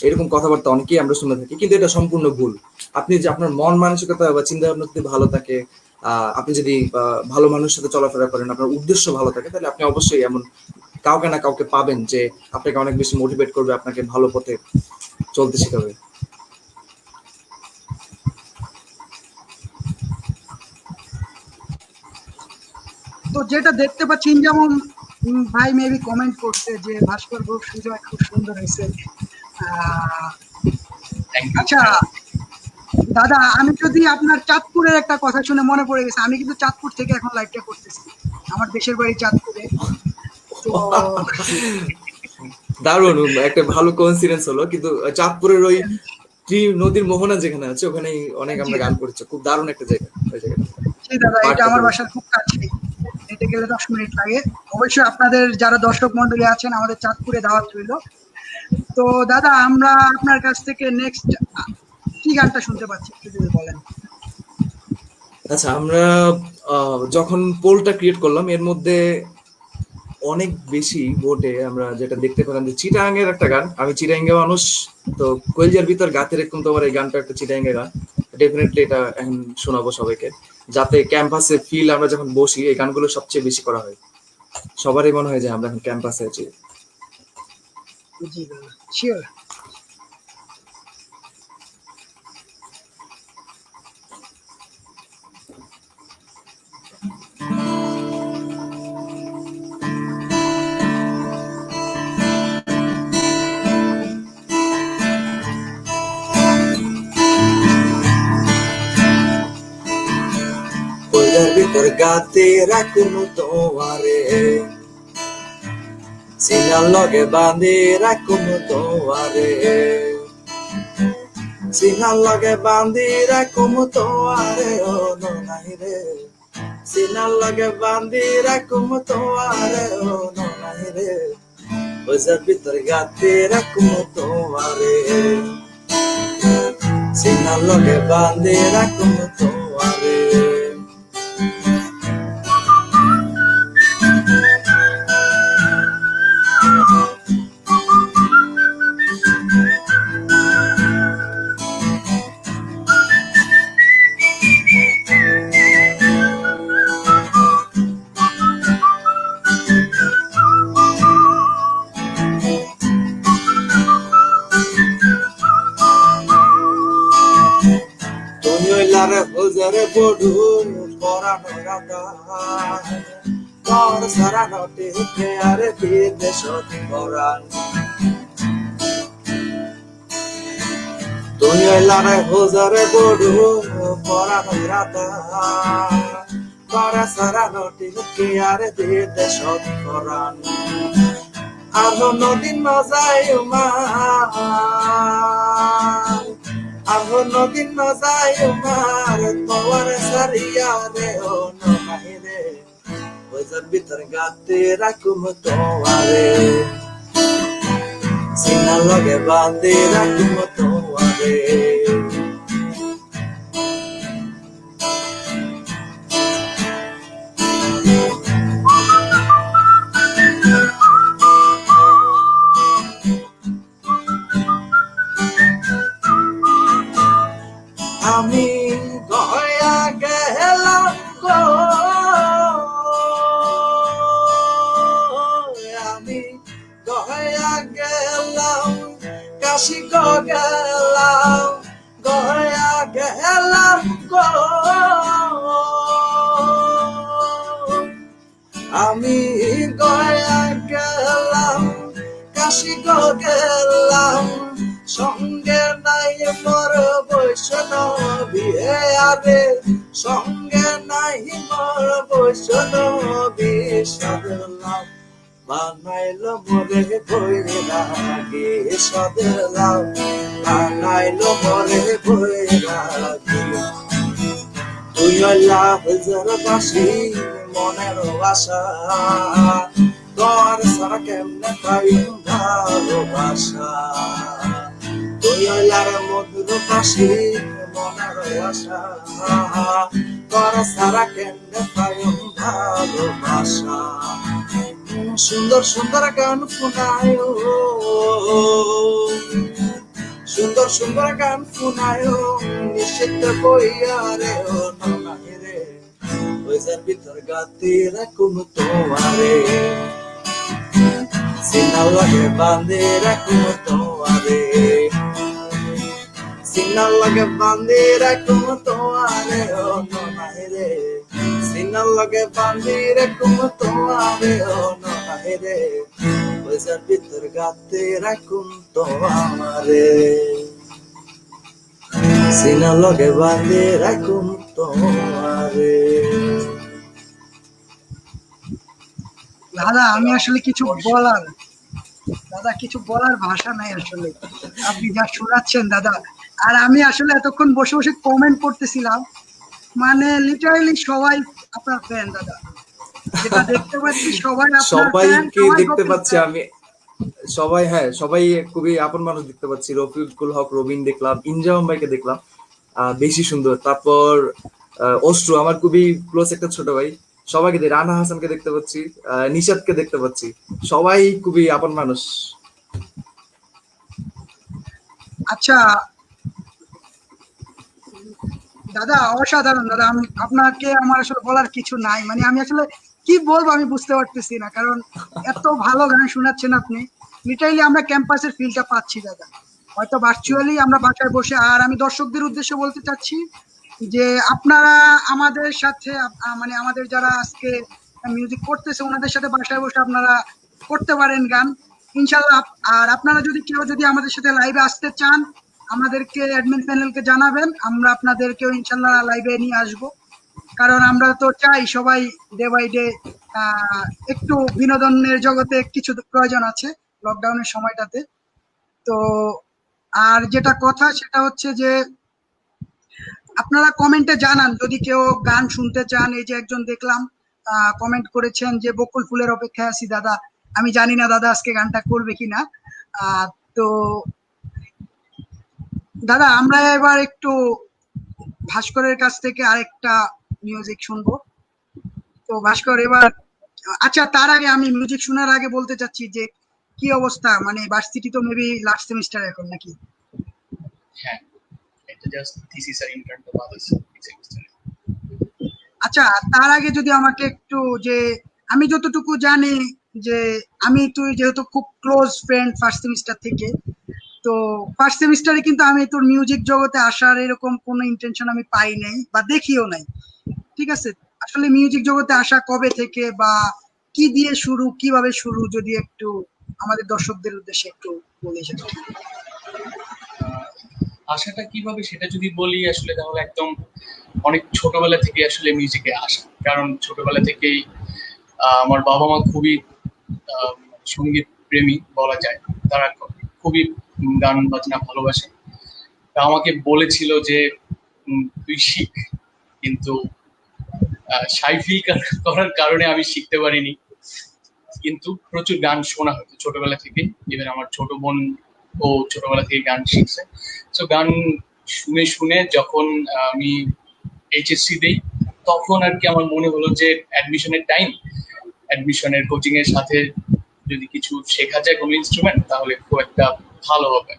এরকম কথাবার্তা অনেকেই আমরা শুনে থাকি, কিন্তু এটা সম্পূর্ণ ভুল। আপনি যে আপনার মন মানসিকতা বা চিন্তা ভাবনা যদি ভালো থাকে, আপনি যদি ভালো মানুষের সাথে চলাফেরা করেন, আপনার উদ্দেশ্য ভালো থাকে, তাহলে আপনি অবশ্যই এমন কাউকে না কাউকে পাবেন যে আপনাকে অনেক বেশি মোটিভেট করবে, আপনাকে ভালো পথে চলতে শেখাবে। তো যেটা দেখতে পাচ্ছি যেমন ভাই মেবি কমেন্ট করছে যে ভাস্কর গ্রুপ সুজয় খুব সুন্দর হয়েছে। আচ্ছা দাদা, আমি যদি আপনার চাঁদপুরের একটা কথা শুনে মনে পড়ে গেছে, আমি কিন্তু চাঁদপুর থেকে এখন লাইভটা করতেছি, আমার দেশের বাড়ি চাঁদপুরে। তো দারুণ একটা ভালো কোইন্সিডেন্স হলো, কিন্তু চাঁদপুরের ওই নদীর মোহনা যেখানে আছে ওখানেই অনেক আমরা গান করেছি, খুব দারুণ একটা জায়গা ওই জায়গাটা। জি দাদা, এটা আমার বাসার খুব কাছে, হেঁটে গেলে 10 মিনিট লাগে। অবশ্যই আপনাদের যারা দর্শক মন্ডলী আছেন আমাদের চাঁদপুরে দাওয়াত রইল। তো দাদা, আমরা আপনার কাছ থেকে নেক্সট কি গানটা শুনতে পাচ্ছি একটু যদি বলেন। আচ্ছা, আমরা যখন পোলটা ক্রিয়েট করলাম এর মধ্যে অনেক বেশি ভোটে আমরা যেটা দেখতে পেলাম যে চিটাং এর একটা গান, আমি চিটাঙ্গে মানুষ, তো কলজার ভিতর গাতে রেখুন তোমার এই গানটা একটা চিটাঙ্গে গান, ডেফিনেটলি এটা এখন শোনাবো সবাইকে, যাতে ক্যাম্পাসে ফিল আমরা যখন বসি এই গানগুলো সবচেয়ে বেশি করা হয়, সবারই মনে হয় যে আমরা এখন ক্যাম্পাসে আছি। জি দাদা, শিওর। ভিতর গাতে রাখুন তোমারে, সিনার লগে বাঁধে রাখুন তোমারে, সিনার লগে বাঁধি রাখুন তোমারে, ও নাই রে, সিনার লগে বাঁধি রাখুন তোমারে, ও নাই রে, ওইজার ভিতর গাতে রাখুন তোমারে, সিনার লগে বাঁধি রাখুন তোমারে। লারে হুজরে বড়ু পরানো রাতা তোর সারা নটে কে আরে বিদেশ পরাণ তুই লারে হুজরে বড়ু পরানো রাতা তোর সারা নটে কে আরে বিদেশ পরাণ আর নদীন নজাই মা আর নদীন নজাই মার তোমার সারিয়া রে ও নাই রে ওইজার ভিতর গাতে রাখুম তোমারে সিনা লগে বাঁধে রাখুম তোমারে আমি গয়া গেলাম গো আমি গয়া গেলাম কাশি গো গেলাম গয়া গেলাম গো আমি গয়া গেলাম কাশি গো গেলাম সঙ্গে নাই মোর বৈষ্ণবী আরে সঙ্গে নাই মোর বৈষ্ণবী সদলাম বানাইলো মোরে বৈরাগী সদলাম বানাইলো মোরে বৈরাগী তুই আল্লাহ বাসি মনের আশা তোর সারা কেমনে পাই ভালোবাসা তুই আল্লাহর মধুর বাসি মনের আশা তোর সারা কেমনে পাই ভালোবাসা সুন্দর সুন্দর গান শোনায় সুন্দর সুন্দর গান শোনায় নিষিদ্ধ কইয়া রে ও নাই রে ওইজার ভিতর গাতে রাখুম তোমারে সিনা লাগে বাঁধে রাখুম তোমারে সিনা লাগে বাঁধে রাখুম তোমারে ও নাই রে সিনা লাগে বাঁধে রাখুম তোমারে ও নাই রে ওইজার ভিতর গাতে রাখুম তোমারে সিনা লগে বাঁধে রাখুম তোমারে দাদা আমি আসলে কিছু বলার দাদা কিছু বলার ভাষা নাই আসলে আপনি যা শোনাচ্ছেন দাদা আর আমি আসলে এতক্ষণ বসে বসে কমেন্ট করতেছিলাম মানে লিটারালি সবাই আপনার ফ্যান দাদা যেটা দেখতে পাচ্ছি সবাই আপনার ফ্যান সবাইকে দেখতে পাচ্ছি আমি সবাই হ্যাঁ সবাই খুবই আপন মানুষ দেখতে পাচ্ছি রফিকুল হক রবিন দেখলাম ইনজাম ভাইকে দেখলাম বেশি সুন্দর তারপর অশ্রু আমার খুবই ক্লোজ একটা ছোট ভাই সবাইকে রানা হাসানকে দেখতে পাচ্ছি নিশাদকে দেখতে পাচ্ছি সবাই খুবই আপন মানুষ আচ্ছা দাদা অসাধারণ দাদা আমি আপনাকে আমার আসলে বলার কিছু নাই মানে আমি আসলে কি বলবো আমি বুঝতে পারতেছি না কারণ এত ভালো গান শোনাচ্ছেন আপনি লিটারালি আমরা ক্যাম্পাসের ফিলটা পাচ্ছি দাদা হয়তো ভার্চুয়ালি আমরা বাসায় বসে আর আমি দর্শকদের উদ্দেশ্যে বলতে চাচ্ছি যে আপনারা আমাদের সাথে মানে আমাদের যারা আজকে মিউজিক করতেছে ওনাদের সাথে বাসায় বসে আপনারা করতে পারেন গান ইনশাল্লাহ আর আপনারা যদি কেউ যদি আমাদের সাথে লাইভে আসতে চান আমাদেরকে অ্যাডমিন প্যানেলকে জানাবেন আমরা আপনাদেরকেও ইনশাল্লাহ লাইভে নিয়ে আসব কারণ আমরা তো চাই সবাই ডে বাই ডে একটু বিনোদনের জগতে কিছু প্রয়োজন আছে লকডাউনের সময়টাতে তো আর যেটা কথা সেটা হচ্ছে যে আপনারা কমেন্টে জানান যদি কেউ গান শুনতে চান এই যে একজন দেখলাম কমেন্ট করেছেন যে বকুল ফুলের অপেক্ষায় আছি দাদা আমি জানি না দাদা আজকে গানটা করবে কিনা তো দাদা আমরা এবার একটু ভাস্করের কাছ থেকে আরেকটা মিউজিক শুনবো তো ভাস্কর এবার আচ্ছা তার আগে আমি মিউজিক শোনার আগে বলতে চাচ্ছি যে কি অবস্থা মানে ভার্সিটি তো মেবি লাস্ট সেমিস্টার এখন নাকি হ্যাঁ এটা জাস্ট থিসিস আর ইন্টার্ন তো বাদ আছে সেমিস্টারে আচ্ছা তার আগে যদি আমাকে একটু যে আমি যতটুকু জানি যে আমি তুই যেহেতু খুব ক্লোজ ফ্রেন্ড ফার্স্ট সেমিস্টার থেকে তো ফার্স্ট সেমিস্টারে কিন্তু আমি তোর মিউজিক জগতে আসার এরকম কোনো ইন্টেনশন আমি পাই নাই বা দেখিও নাই। ঠিক আছে, আসলে মিউজিক জগতে আসা কবে থেকে বা কি দিয়ে শুরু, কিভাবে শুরু, যদি একটু আমাদের দর্শকদের উদ্দেশ্যে একটু বলে সেটা। আশাটা কিভাবে সেটা যদি বলি আসলে, তাহলে একদম অনেক ছোটবেলা থেকে আসলে মিউজিকে আসা। কারণ ছোটবেলা থেকেই আমার বাবা মা খুবই সঙ্গীত প্রেমী বলা যায়। তারা খুবই গান বাজনা ভালোবাসে। তা আমাকে বলেছিল যে তুই শিখ, কিন্তু শাই ফিল করার কারণে আমি শিখতে পারিনি। কিন্তু প্রচুর গান শোনা হতো ছোটবেলা থেকে। ইভেন আমার ছোট বোন ও ছোটবেলা থেকে গান শিখছে। তো গান শুনে শুনে যখন আমি এইচএসসি দেই, তখন আর কি আমার মনে হলো যে অ্যাডমিশনের টাইম, অ্যাডমিশনের কোচিং এর সাথে যদি কিছু শেখা যায় কোনো ইনস্ট্রুমেন্ট, তাহলে খুব একটা ভালো হবে।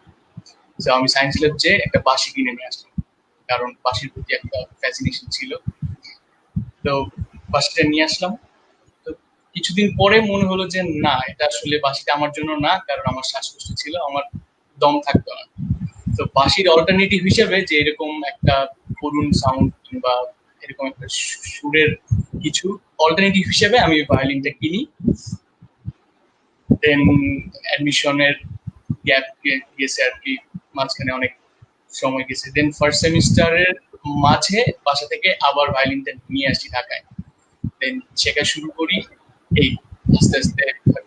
তো আমি সায়েন্স ল্যাব যে একটা বাঁশি কিনে নিয়ে আসলাম, কারণ বাঁশির প্রতি একটা ফ্যাসিনেশন ছিল। তো বাঁশিটা নিয়ে আসলাম। তো কিছুদিন পরে মনে হলো যে না, এটা আসলে বাঁশিটা আমার জন্য না, কারণ আমার শ্বাসকষ্ট ছিল, আমার দম থাকতো না। তো বাঁশির অল্টারনেটিভ হিসেবে যে এরকম একটা করুণ সাউন্ড কিংবা এরকম একটা সুরের কিছু অল্টারনেটিভ হিসেবে আমি ভায়োলিনটা কিনি। দেন অ্যাডমিশনের গ্যাপ গেছে আর কি, মাঝখানে অনেক সময় গেছে। দেন ফার্স্ট সেমিস্টারের মাঝে বাসা থেকে আবার ভায়োলিনটা নিয়ে আসি ঢাকায়। দেন শেখা শুরু করি। এই আস্তে আস্তে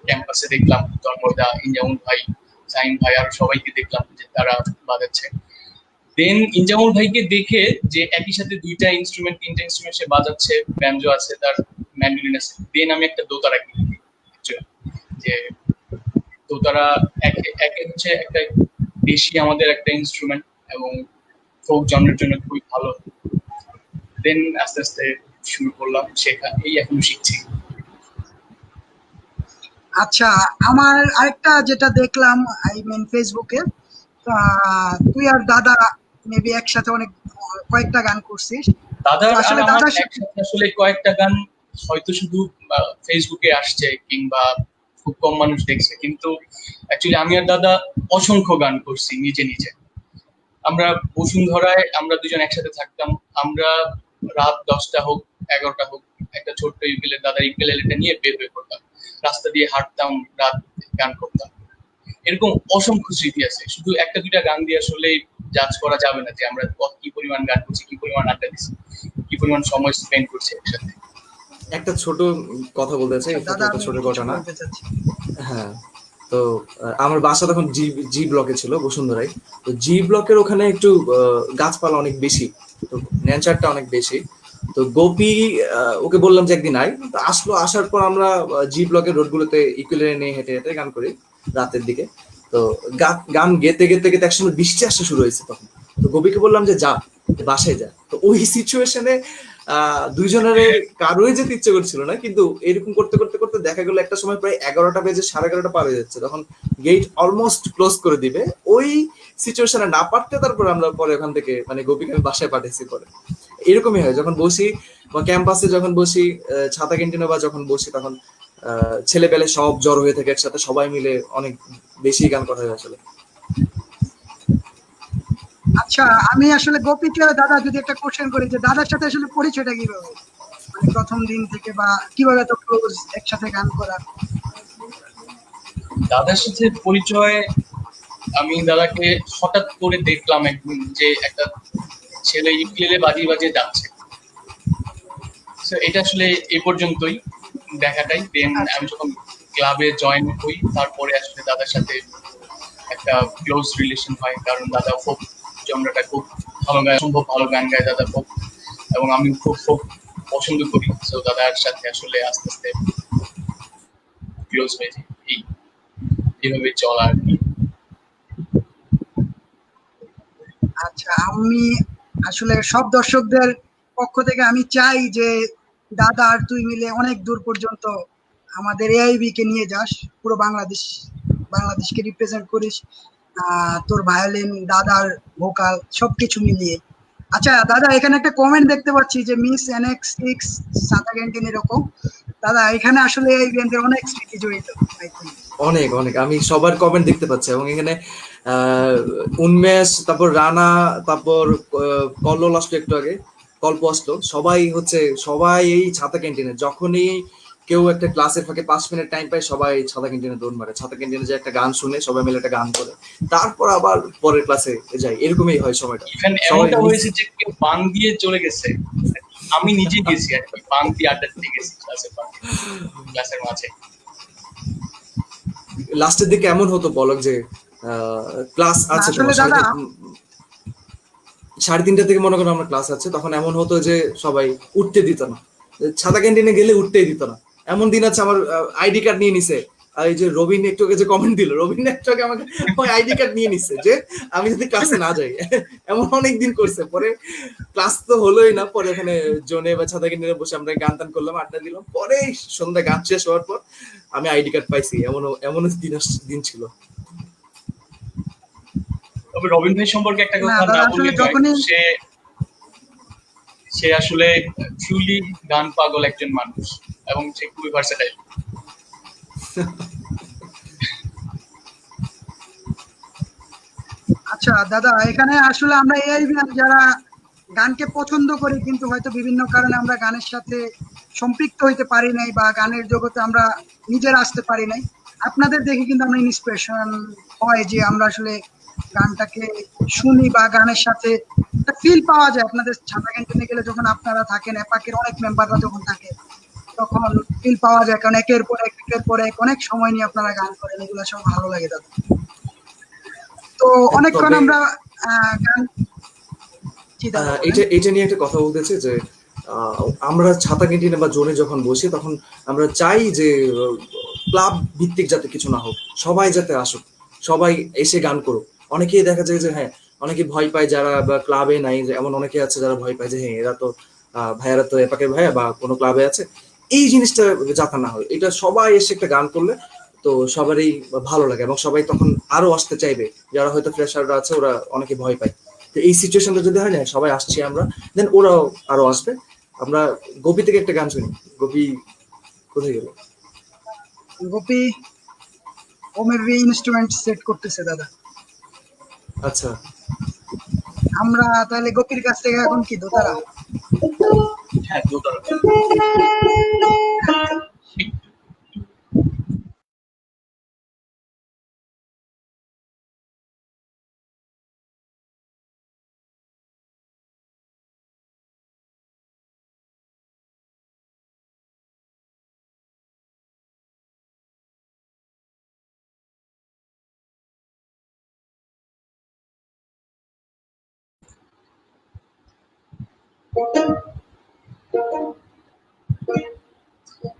ক্যাম্পাসে দেখলাম তন্ময়দা, ইনজামুল ভাই, সাইম ভাই, আরো সবাইকে দেখলাম যে তারা বাজাচ্ছে। দেন ইনজামুল ভাইকে দেখে যে একই সাথে দুইটা ইনস্ট্রুমেন্ট, তিনটা ইনস্ট্রুমেন্ট সে বাজাচ্ছে, ব্যাঞ্জো আছে, তার ম্যান্ডোলিন আছে। দেন আমি একটা দোতারা কিনি। যে দোতারা একে হচ্ছে একটা দেশি আমাদের একটা ইনস্ট্রুমেন্ট এবং ফোক জনরের জন্য খুবই ভালো। দেন আস্তে আস্তে শুরু করলাম শেখা, এই এখনো শিখছি। আচ্ছা, আমার আরেকটা যেটা দেখলাম আই মিন ফেসবুকে, তুই আর দাদা মেবি একসাথে অনেক কয়েকটা গান করছিস। দাদার আর আসলে আমার দাদার সাথে একসাথে আসলে কয়েকটা গান হয়তো শুধু ফেসবুকে আসছে কিংবা খুব কম মানুষ দেখছে, কিন্তু অ্যাকচুয়ালি আমি আর দাদা অসংখ্য গান করছি নিজে নিজে। আমরা বসুন্ধরায় আমরা দুজন একসাথে থাকতাম। আমরা রাত 10টা হোক 11টা হোক, একটা ছোট্ট ইউকেলে, দাদার ইউকেলেটা নিয়ে বের হয়ে পড়তাম, রাস্তা দিয়ে হাঁটতাম, রাত গান করতাম। এরকম অসংখ্য স্মৃতি আছে। শুধু একটা দুইটা গান দিয়ে আসলে জাজ করা যাবে না যে আমরা কি পরিমাণ গান করছি, কি পরিমাণ আড্ডা দিচ্ছি, কি পরিমাণ সময় স্পেন্ড করছি একসাথে। একটা ছোট কথা বলতে চাই, আচ্ছা, দাদা একটা আমি ছোট কিছু ঘটনা। বলতে চাচ্ছি। হ্যাঁ, তো আমার বাসা তখন জি জি ব্লকে ছিল, বসুন্ধরায়। তো জি ব্লকের ওখানে একটু গাছপালা অনেক বেশি, তো নেচারটা অনেক বেশি। তো গোপী ওকে বললাম যে একদিন আয়, তো আসলো। আসার পর আমরা জি ব্লকের রোডগুলোতে ইকুইলেটার নিয়ে হেঁটে হেঁটে গান করি রাতের দিকে। তো গান গেতে গেতে গেতে একসময় বৃষ্টি আসা শুরু হয়েছে তখন। তো গোপীকে বললাম যে যা, বাসায় যা। তো ওই সিচুয়েশনে দুইজনের কারোই যেতে ইচ্ছে করছিল না, কিন্তু এরকম করতে করতে করতে দেখা গেল একটা সময় প্রায় 11টা বেজে 11:30 পার হয়ে যাচ্ছে, তখন গেট অলমোস্ট ক্লোজ করে দিবে। ওই সিচুয়েশনে না পারতে তারপর আমরা পরে ওখান থেকে মানে গোপীকে আমি বাসায় পাঠিয়েছি পরে। এরকমই হয় যখন বসি বা ক্যাম্পাসে যখন বসি, ছাতা ক্যান্টিনে বা যখন বসি, তখন ছেলে পেলে সব জড়ো হয়ে থাকে একসাথে, সবাই মিলে অনেক বেশি গান করা হয় আসলে। আচ্ছা, আমি আসলে গোপীকে দাদা যদি একটা কোশ্চেন করি, যে দাদার সাথে আসলে পরিচয়টা কিভাবে, মানে প্রথম দিন থেকে বা কিভাবে এত ক্লোজ একসাথে গান করা? দাদার সাথে পরিচয়, আমি দাদাকে হঠাৎ করে দেখলাম একদিন যে একটা ছেলে ইউকেলেলে বাজিয়ে বাজিয়ে যাচ্ছে। তো এটা আসলে এই পর্যন্তই দেখাটাই। দেন আচ্ছা আমি যখন ক্লাবে জয়েন হই, তারপরে আসলে দাদার সাথে একটা ক্লোজ রিলেশন হয়, কারণ দাদা ফোক জনরাটা খুব ভালো গায়, অসম্ভব ভালো গান গায় দাদা ফোক, এবং আমি খুব ফোক পছন্দ করি। তো দাদার সাথে আসলে আস্তে আস্তে ক্লোজ হয়েছে, এইভাবে চলা আর কি। আচ্ছা, আমি আসলে সব দর্শকদের পক্ষ থেকে আমি চাই যে দাদা আর তুই মিলে অনেক দূর পর্যন্ত আমাদের এআইবি কে নিয়ে যাস, পুরো বাংলাদেশকে রিপ্রেজেন্ট করিস। তোর ভায়োলিন, দাদার ভোকাল সবকিছু মিলিয়ে। আচ্ছা দাদা, এখানে একটা কমেন্ট দেখতে পাচ্ছি যে মিস NX6 সাদা ক্যান্টিন এরকম। দাদা, এখানে আসলে এই ব্যান্ডের অনেক স্মৃতি জড়িত, I think। অনেক অনেক আমি সবার কমেন্ট দেখতে পাচ্ছি এবং এখানে আহ, উন্মেষ, তারপর রানা, তারপর কল্লোল আসলো একটু আগে, কল্প আসলো, সবাই হচ্ছে সবাই এই ছাতা ক্যান্টিনে যখনই কেউ একটা ক্লাসের ফাঁকে 5 মিনিট টাইম পায় সবাই ছাতা ক্যান্টিনে দৌড় মারে, ছাতা ক্যান্টিনে যে একটা গান শুনে সবাই মিলে একটা গান করে, তারপর আবার পরের ক্লাসে যায়, এরকমই হয় সময়টা। ইভেন সবাই এমনটা হয়েছে যে কেউ বাং দিয়ে চলে গেছে, আমি নিজে গেছি আর কি, বাং দিয়ে আড্ডা দিতে গেছি ক্লাসের মাঝে। লাস্টের দিকে এমন হতো পলক যে ক্লাস না, আছে আসলে তোমার দাদা 3:30 থেকে মনে করো আমরা ক্লাস আছে, তখন এমন হতো যে সবাই উঠতে দিত না, ছাতা ক্যান্টিনে গেলে উঠতেই দিত না। এমন দিন আছে আমার আইডি কার্ড নিয়ে নিছে, আর এই যে রবিন একটু আগে যে কমেন্ট দিল, রবিন একটু আগে আমাকে ওই আইডি কার্ড নিয়ে নিছে যে আমি যদি ক্লাসে না যাই। এমন অনেক দিন করছে। পরে ক্লাস তো হলোই না, পরে ওখানে জোনে বা ছাতা ক্যান্টিনে বসে আমরা গান টান করলাম, আড্ডা দিলাম, পরে সন্ধ্যা গান শেষ হওয়ার পর আমি আইডি কার্ড পাইছি। এমন এমন দিন ছিল। তবে রবিন ভাই সম্পর্কে একটা না কথা দাদা, না আসলে বললে নয়, যখনই সে সে আসলে ট্রুলি গান পাগল একজন মানুষ এবং সে খুবই ভার্সেটাইল। আচ্ছা দাদা, এখানে আসলে আমরা এআইবি যারা গানকে পছন্দ করি কিন্তু হয়তো বিভিন্ন কারণে আমরা গানের সাথে সম্পৃক্ত হইতে পারি নাই বা গানের জগতে আমরা নিজেরা আসতে পারি নাই, আপনাদের দেখে কিন্তু আমরা ইন্সপিরেশন হয় যে আমরা আসলে গানটাকে শুনি বা গানের সাথে একটা ফিল পাওয়া যায়। আপনাদের ছাতা ক্যান্টিনে গেলে যখন আপনারা থাকেন, এপাকের অনেক মেম্বাররা যখন থাকে তখন ফিল পাওয়া যায়, কারণ একের পর এক অনেক সময় নিয়ে আপনারা গান করেন, এগুলো সব ভালো লাগে দাদা। তো অনেকক্ষণ তবে আমরা গান, জি দাদা বলেন। এটা এটা নিয়ে একটা কথা বলতেছে যে আমরা ছাতা ক্যান্টিনে বা জোনে যখন বসি তখন আমরা চাই যে ক্লাব ভিত্তিক যাতে কিছু না হোক, সবাই যাতে আসুক, সবাই এসে গান করুক। অনেকেই দেখা যায় যে হ্যাঁ, অনেকে ভয় পায় যারা বা ক্লাবে নাই, যে এমন অনেকে আছে যারা ভয় পায় যে হ্যাঁ এরা তো ভাইয়ারা তো এপাকের ভাইয়া বা কোনো ক্লাবে আছে, এই জিনিসটা যাতে না হয়। এটা সবাই এসে একটা গান করলে তো সবারই ভালো লাগে এবং সবাই তখন আরো আসতে চাইবে। যারা হয়তো ফ্রেশাররা আছে ওরা অনেকে ভয় পায়, তো এই সিচুয়েশনটা যদি হয় না সবাই আসছি আমরা, দেন ওরাও আরো আসবে। আমরা গোপী থেকে একটা গান শুনি। গোপী কোথায় গেল? গোপী ও মেবি ইনস্ট্রুমেন্ট সেট করতেছে দাদা। আচ্ছা, আমরা তাহলে গোপীর কাছ থেকে এখন কি দোতারা? হ্যাঁ, দোতলা।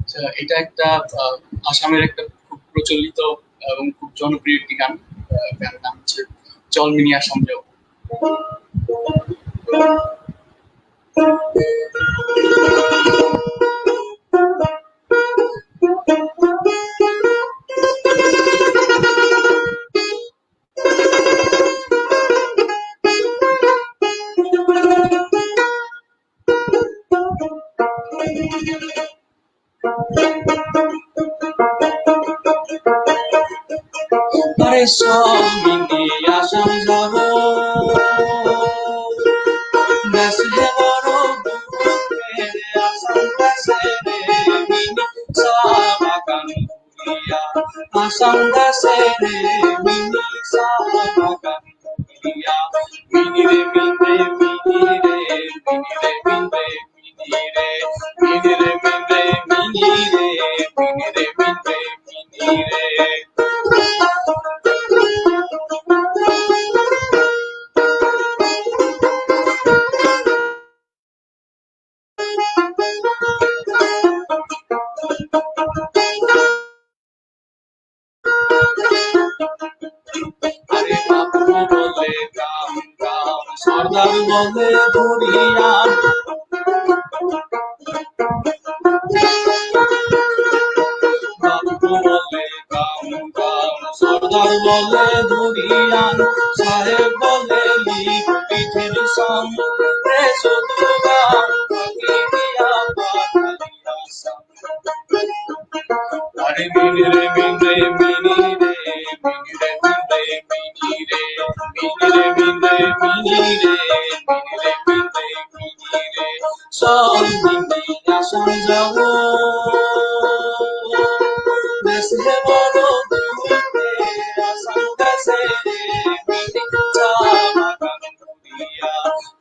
আচ্ছা, এটা একটা আসামের একটা খুব প্রচলিত এবং খুব জনপ্রিয় একটি গান। গানের নাম হচ্ছে চল মিনি আসাম যাও। আরে চল মিনি আসাম যাব, দেশে বড় দুঃখে আসাম দেশে রে মিনি চা বাগান ঘুরিয়া, আসাম দেশে রে মিনি চা বাগান ঘুরিয়া, মিনি রে মিনি মিনি রে মিনি রে মিনি মিনি রে মিনি রে মিনি মিনি রে মিনি রে মিনি মিনি রে। আরে বাপু বলে গাম গাম, সর্দার বলে ধরিয়ান, বাপু বলে গাম গাম, সর্দার বলে ধরিয়ান, সাহেব বলে লিখ পিঠের সং, রে শুধু গাম ফাঁকি দিয়া পাঠালিয়া সাম। আরে মিনি রে mini mini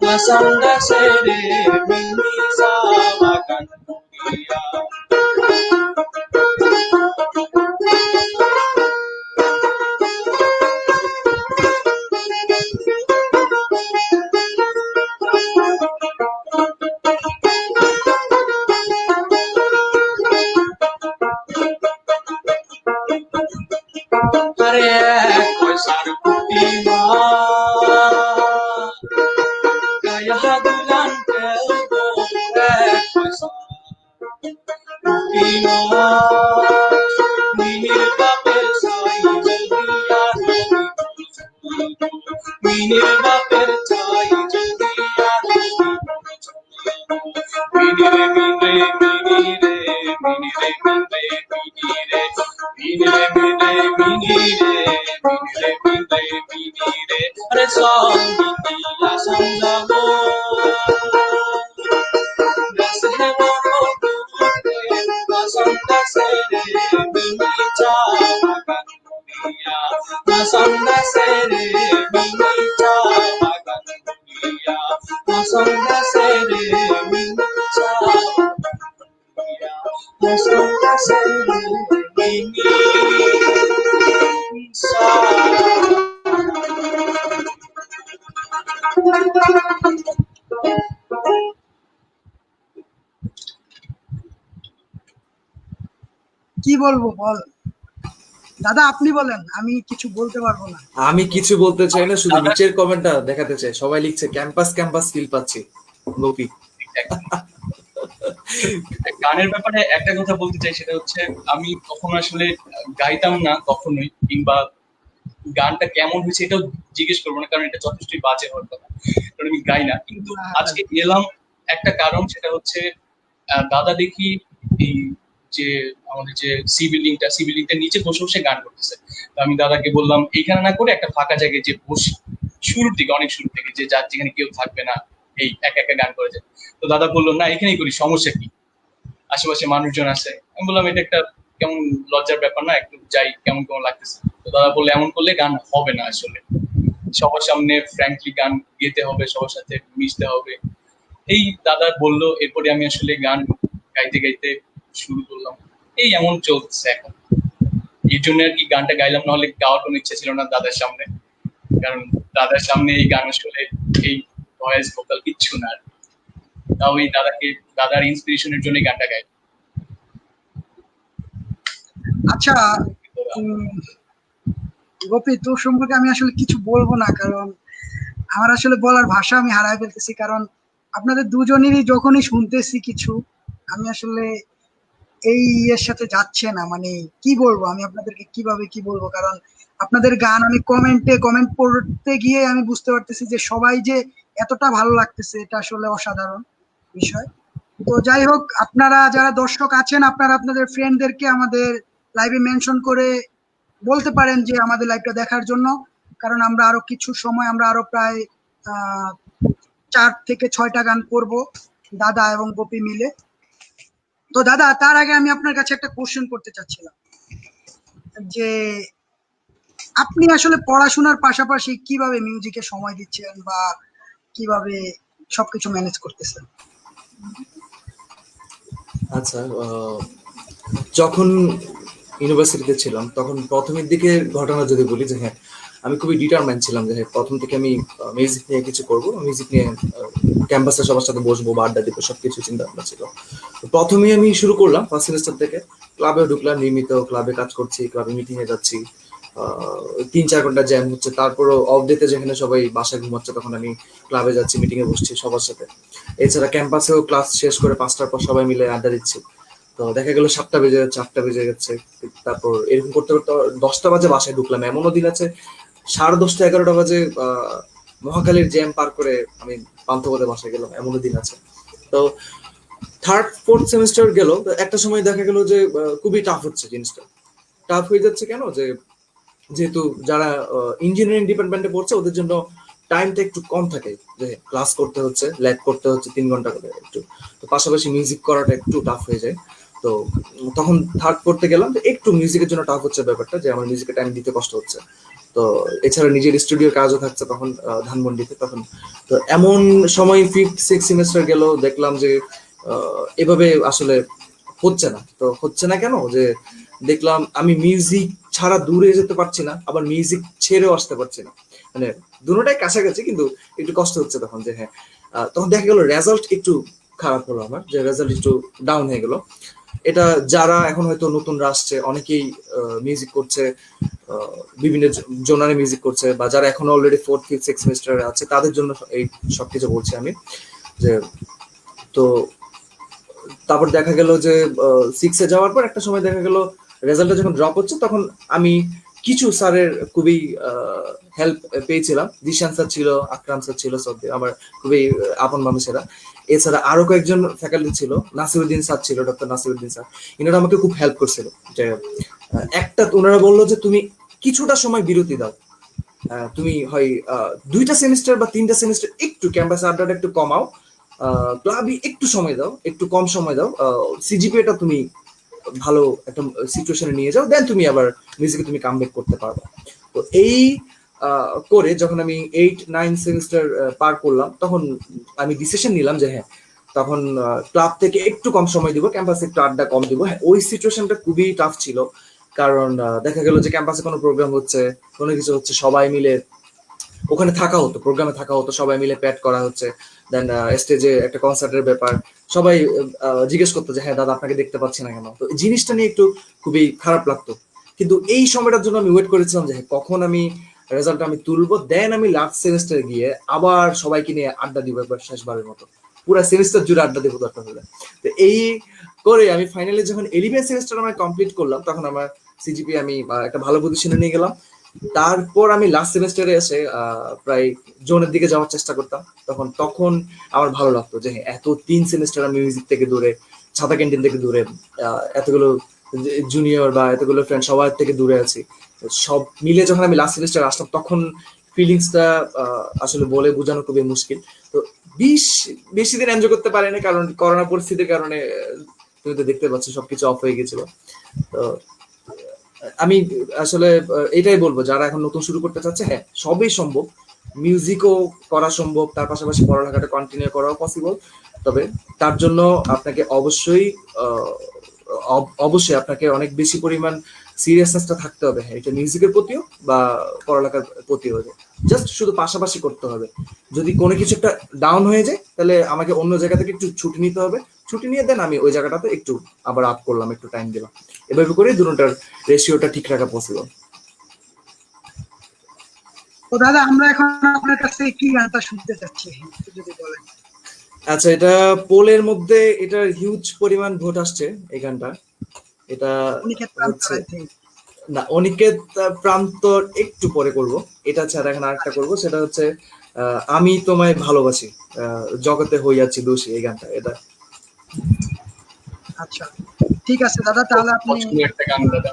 Masanda sere mini sabakan dia. Hare koisar putima kaya hadulan kelbo koisar putima minir bapel sai jaldiya minir bapel sai jaldiya minire minire minire minire minire minire minire minire minire are sangi la sangamo das he moro dure la sanga sere mini chama kandiya la sanga sere mini chama kandiya la sanga sere mini chama la sanga sere mini কি বলবো বল দাদা, আপনি বলেন, আমি কিছু বলতে পারবো না। আমি কিছু বলতে চাই না, শুধু নিচের কমেন্টটা দেখাতে চাই। সবাই লিখছে ক্যাম্পাস ক্যাম্পাস ফিল পাচ্ছি। গোপী গানের ব্যাপারে একটা কথা বলতে চাই, সেটা হচ্ছে আমি কখনো আসলে গাইতাম না কখনোই, কিংবা গানটা কেমন হয়েছে এটাও জিজ্ঞেস করবো না, কারণ এটা যথেষ্টই বাজে হওয়ার কথা, কারণ আমি গাই না। কিন্তু আজকে এলাম একটা কারণ, সেটা হচ্ছে দাদা দেখি এই যে আমাদের যে সি বিল্ডিংটা নিচে বসে বসে গান করতেছে। তো আমি দাদাকে বললাম এইখানে না করে একটা ফাঁকা জায়গায় যে বসি, শুরুর দিকে, অনেক শুরুর দিকে, যে যার যেখানে কেউ থাকবে না, এই একা একা গান করে যায়। তো দাদা বললো না, এখানেই করি, সমস্যা কি, আশেপাশে মানুষজন আছে। আমি বললাম এটা একটা কেমন লজ্জার ব্যাপার না, একটু যাই, কেমন কেমন লাগতেছে। তো দাদা বললো এমন করলে গান হবে না, আসলে সবার সামনে ফ্র্যাঙ্কলি গান গেতে হবে, সবার সাথে মিশতে হবে। এই দাদা বললো, এরপরে আমি আসলে গান গাইতে গাইতে শুরু করলাম। এই এমন চলছে এখন, এই জন্য আর কি গানটা গাইলাম, নাহলে গাওয়ার কোনো ইচ্ছা ছিল না দাদার সামনে, কারণ দাদার সামনে এই গান আসলে এই ভয়েস ভোকাল কিচ্ছু না। তাও এই দাদার ইন্সপিরেশনের জন্য গানটা গাই। আচ্ছা গোপী, তোর সম্পর্কে আমি আসলে কিছু বলবো না, কারণ আমার আসলে বলার ভাষা আমি হারাই ফেলতেছি। কারণ আপনাদের দুজনেরই যখনই শুনতেছি কিছু, আমি আসলে এই এর সাথে যাচ্ছে না, মানে কি বলবো আমি আপনাদেরকে, কিভাবে কি বলবো। কারণ আপনাদের গান আমি কমেন্ট পড়তে গিয়ে আমি বুঝতে পারতেছি যে সবাই যে এতটা ভালো লাগতেছে, এটা আসলে অসাধারণ বিষয়। তো যাই হোক, আপনারা যারা দর্শক আছেন, আপনারা আপনাদের ফ্রেন্ডদেরকে আমাদের লাইভে মেনশন করে বলতে পারেন যে আমাদের লাইভটা দেখার জন্য, কারণ আমরা আরো কিছু সময়, আমরা আরো প্রায় 4 থেকে 6টা গান করব দাদা এবং গোপী মিলে। তো দাদা, তার আগে আমি আপনার কাছে একটা কোশ্চেন করতে চাচ্ছিলাম, যে আপনি আসলে পড়াশোনার পাশাপাশি কিভাবে মিউজিকে সময় দিচ্ছেন বা কিভাবে সবকিছু ম্যানেজ করতেছেন? আচ্ছা, যখন ইউনিভার্সিটিতে ছিলাম তখন প্রথমের দিকে ঘটনা যদি বলি, যে হ্যাঁ আমি খুবই ডিটারমাইন্ড ছিলাম যে প্রথম থেকে আমি মিউজিক নিয়ে কিছু করব, মিউজিক নিয়ে ক্যাম্পাসে সবার সাথে বসবো বা আড্ডা দিব, সবকিছু চিন্তা ভাবনা ছিল। প্রথমেই আমি শুরু করলাম ফার্স্ট সেমিস্টার থেকে, ক্লাবে ঢুকলাম, নিয়মিত ক্লাবে কাজ করছি, ক্লাবে মিটিং এ যাচ্ছি, 3-4 ঘন্টা জ্যাম হচ্ছে, তারপরও অফ ডেতে যেখানে সবাই বাসায় ঘুমাচ্ছে তখন আমি ক্লাবে যাচ্ছি, মিটিং এ বসছি সবার সাথে। এছাড়া ক্যাম্পাসেও ক্লাস শেষ করে 5টার পর সবাই মিলে আড্ডা দিচ্ছি। তো দেখা গেল 7টা বেজে যাচ্ছে, 8টা বেজে যাচ্ছে, তারপর এরকম করতে করতে 10টা বাজে বাসায় ঢুকলাম। এমনও দিন আছে 10:30 11টা বাজে মহাখালীর জ্যাম পার করে আমি পান্থপথে বাসায় গেলাম, এমনও দিন আছে। তো 3rd-4th সেমিস্টার গেল, একটা সময় দেখা গেল যে খুবই টাফ হচ্ছে, জিনিসটা টাফ হয়ে যাচ্ছে। কেন? যেহেতু যারা ইঞ্জিনিয়ারিং ডিপার্টমেন্টে পড়ছে ওদের জন্য টাইমটা একটু কম থাকে, যে ক্লাস করতে হচ্ছে, ল্যাব করতে হচ্ছে 3 ঘন্টা করে একটু, তো পাশাপাশি মিউজিক করাটা একটু টাফ হয়ে যায়। তো তখন থার্ড করতে গেলাম, তো একটু মিউজিকের জন্য টাফ হচ্ছে ব্যাপারটা, যে আমার মিউজিকে টাইম দিতে কষ্ট হচ্ছে। তো এছাড়া নিজের স্টুডিওর কাজও থাকছে তখন ধানমন্ডিতে তখন। তো এমন সময় 5th 6th সেমিস্টার গেল, দেখলাম যে এভাবে আসলে হচ্ছে না। তো হচ্ছে না কেন, যে দেখলাম আমি মিউজিক ছাড়া দূরে যেতে পারছি না, আবার মিউজিক ছেড়েও আসতে পারছি না, মানে দুটোটাই কাছাকাছি, কিন্তু একটু কষ্ট হচ্ছে তখন। যে হ্যাঁ, তখন দেখা গেল রেজাল্ট একটু খারাপ হলো আমার, যে রেজাল্ট একটু ডাউন হয়ে গেল। এটা যারা এখন হয়তো নতুনরা আসছে, অনেকেই মিউজিক করছে, বিভিন্ন জোনারে মিউজিক করছে, বা যারা এখন অলরেডি 4th 5th 6th সেমিস্টারে আছে, তাদের জন্য এই সবকিছু বলছি আমি। যে তো তারপর দেখা গেল যে 6-এ যাওয়ার পর একটা সময় দেখা গেল রেজাল্টটা যখন ড্রপ হচ্ছে, তখন আমি কিছু স্যারের খুবই হেল্প পেয়েছিলাম। জিশান স্যার ছিল, আকরাম স্যার ছিল, সব আমার খুবই আপন মানুষেরা। এছাড়া আরো কয়েকজন ফ্যাকাল্টি ছিল, নাসিরুদ্দিন স্যার ছিল, ডক্টর নাসিরুদ্দিন স্যার। ইনারা আমাকে খুব হেল্প করছিল। যে ওনারা বললো যে তুমি কিছুটা সময় বিরতি দাও, তুমি হয় 2টা সেমিস্টার বা 3টা সেমিস্টার একটু ক্যাম্পাসে আড্ডাটা একটু কমাও, ক্লাবই একটু সময় দাও, একটু কম সময় দাও, সিজিপিএটা তুমি ভালো একটা সিচুয়েশনে নিয়ে যাও, দেন তুমি আবার মিউজিকে তুমি কামব্যাক করতে পারবে। তো এই করে যখন আমি 8-9 সেমিস্টার পার করলাম, তখন আমি ডিসিশন নিলাম যে হ্যাঁ, তখন ক্লাব থেকে একটু কম সময় দিব, ক্যাম্পাসে একটু আড্ডা কম দিব। হ্যাঁ, ওই সিচুয়েশনটা খুবই টাফ ছিল, কারণ দেখা গেল যে ক্যাম্পাসে কোনো প্রোগ্রাম হচ্ছে, কোনো কিছু হচ্ছে, সবাই মিলে ওখানে থাকা হতো, প্রোগ্রামে থাকা হতো, সবাই মিলে প্যাড করা হচ্ছে, দেন স্টেজে একটা কনসার্টের ব্যাপার, সবাই জিজ্ঞেস করতো যে হ্যাঁ দাদা আপনাকে দেখতে পাচ্ছি না কেন। তো এই জিনিসটা নিয়ে একটু খুবই খারাপ লাগতো। কিন্তু এই সময়টার জন্য আমি ওয়েট করেছিলাম যে কখন আমি রেজাল্ট আমি তুলবো, দেন আমি লাস্ট সেমিস্টারে গিয়ে আবার সবাইকে নিয়ে আড্ডা দিব একবার, শেষবারের মতো পুরো সেমিস্টার জুড়ে আড্ডা দেবো দরকার হলে। তো এই করে আমি ফাইনালি যখন 11 সেমিস্টার আমি কমপ্লিট করলাম, তখন আমার সিজিপি আমি একটা ভালো পজিশনে নিয়ে গেলাম। তারপর আমি লাস্ট সেমিস্টারে এসে প্রায় জোনের দিকে যাওয়ার চেষ্টা করতাম। তখন আমার ভালো লাগতো যে হ্যাঁ, এত 3 সেমিস্টার আমি মিউজিক থেকে দূরে, ছাতা ক্যান্টিন থেকে দূরে, এতগুলো জুনিয়র বা এতগুলো ফ্রেন্ড সবার থেকে দূরে আছি, সব মিলে যখন আমি লাস্ট সেমিস্টার আসলাম, তখন ফিলিংসটা আসলে বলে বোঝানো খুবই মুশকিল। তো বেশি দিন এনজয় করতে পারিনি, কারণ করোনা পরিস্থিতির কারণে তুমি তো দেখতে পাচ্ছ সবকিছু অফ হয়ে গেছিল। তো আমি আসলে এটাই বলবো, যারা এখন নতুন শুরু করতে চাচ্ছে, হ্যাঁ সবই সম্ভব, মিউজিকও করা সম্ভব, তার পাশাপাশি পড়ালেখাটা কন্টিনিউ করাও পসিবল। তবে তার জন্য আপনাকে অবশ্যই আপনাকে অনেক বেশি পরিমাণ সিরিয়াসনেসটা থাকতে হবে, হ্যাঁ, এটা মিউজিকের প্রতিও বা পড়ালেখার প্রতিও। জাস্ট শুধু পাশাপাশি করতে হবে। যদি কোনো কিছু একটা ডাউন হয়ে যায়, তাহলে আমাকে অন্য জায়গা থেকে একটু ছুটি নিতে হবে, ছুটি নিয়ে দেন আমি ওই জায়গাটাতে একটু আবার আপ করলাম, একটু টাইম দিলাম। এভাবে করে দুটোটার রেশিওটা ঠিক রাখা পসিবল। তো দাদা, আমরা এখন আপনার কাছে কি গানটা শুনতে চাচ্ছি, একটু যদি বলেন। আচ্ছা, এটা পোলের মধ্যে এটার হিউজ পরিমাণ ভোট আসছে এই গানটা। এটা অনিকেত হচ্ছে, প্রান্তর, I think। না, অনিকেত প্রান্তর একটু পরে করব। এটা ছাড়া এখন আরেকটা করব, সেটা হচ্ছে আমি তোমায় ভালোবাসি, জগতে হইয়াছি দোষী, এই গানটা। এটা আচ্ছা, ঠিক আছে দাদা, তাহলে আপনি পছন্দের একটা গান দাদা।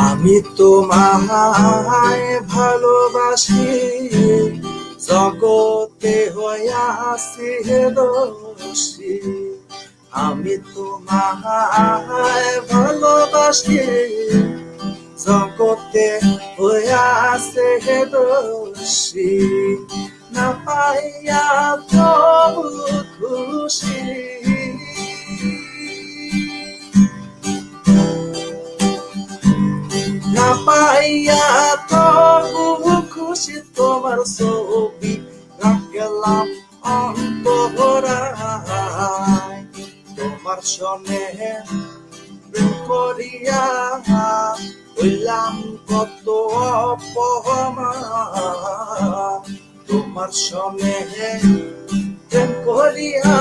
আমি তোমায় ভালোবাসি, জগতে হইয়াছি দোষী। আমি তোমায় ভালোবাসি, জগতে হইয়াছে দোষী। না পাইয়া তবু খুশি, না পাইয়া তবু খুশি। তোমার ছবি রাখলাম অন্তরায়, তোমার সনে প্রেম করিয়া হইলাম কত অপমান। তোমার সনে প্রেম করিয়া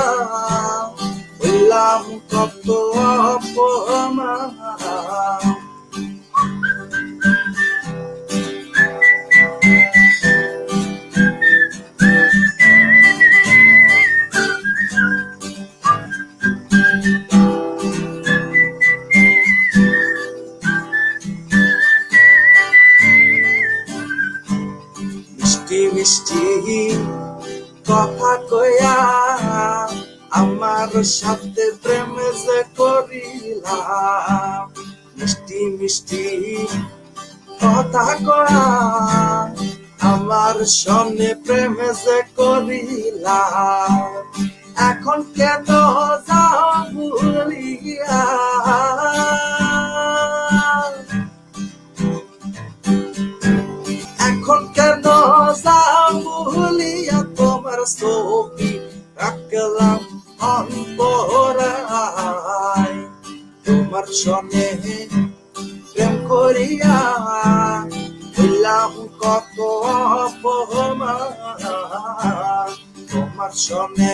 হইলাম কত অপমান। মিষ্টি মিষ্টি কথা কয়া আমার সাথে প্রেম যে করিলাম, মিষ্টি মিষ্টি কথা কয়া আমার সঙ্গে প্রেম যে করিলাম, এখন কেন যাও ভুলিয়া, এখন কেন যাও ভুলিয়া তোমার ছবি রাখলাম অন্তরায়, তোমার সঙ্গে প্রেম করিয়া হইলাম কত অপমান, তোমার সঙ্গে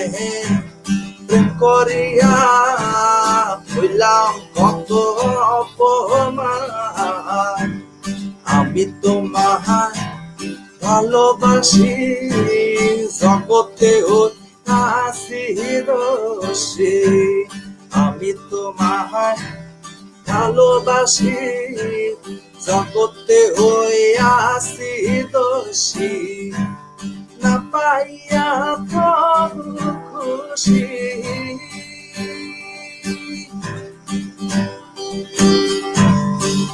প্রেম করিয়া হইলাম কত অপমান। আমি তোমায় ভালোবাসি জগতে আছি রসে, আমি তোমায় ভালোবাসি জগতে আছি দোষী, না পাইয়া প্রভু খুশি,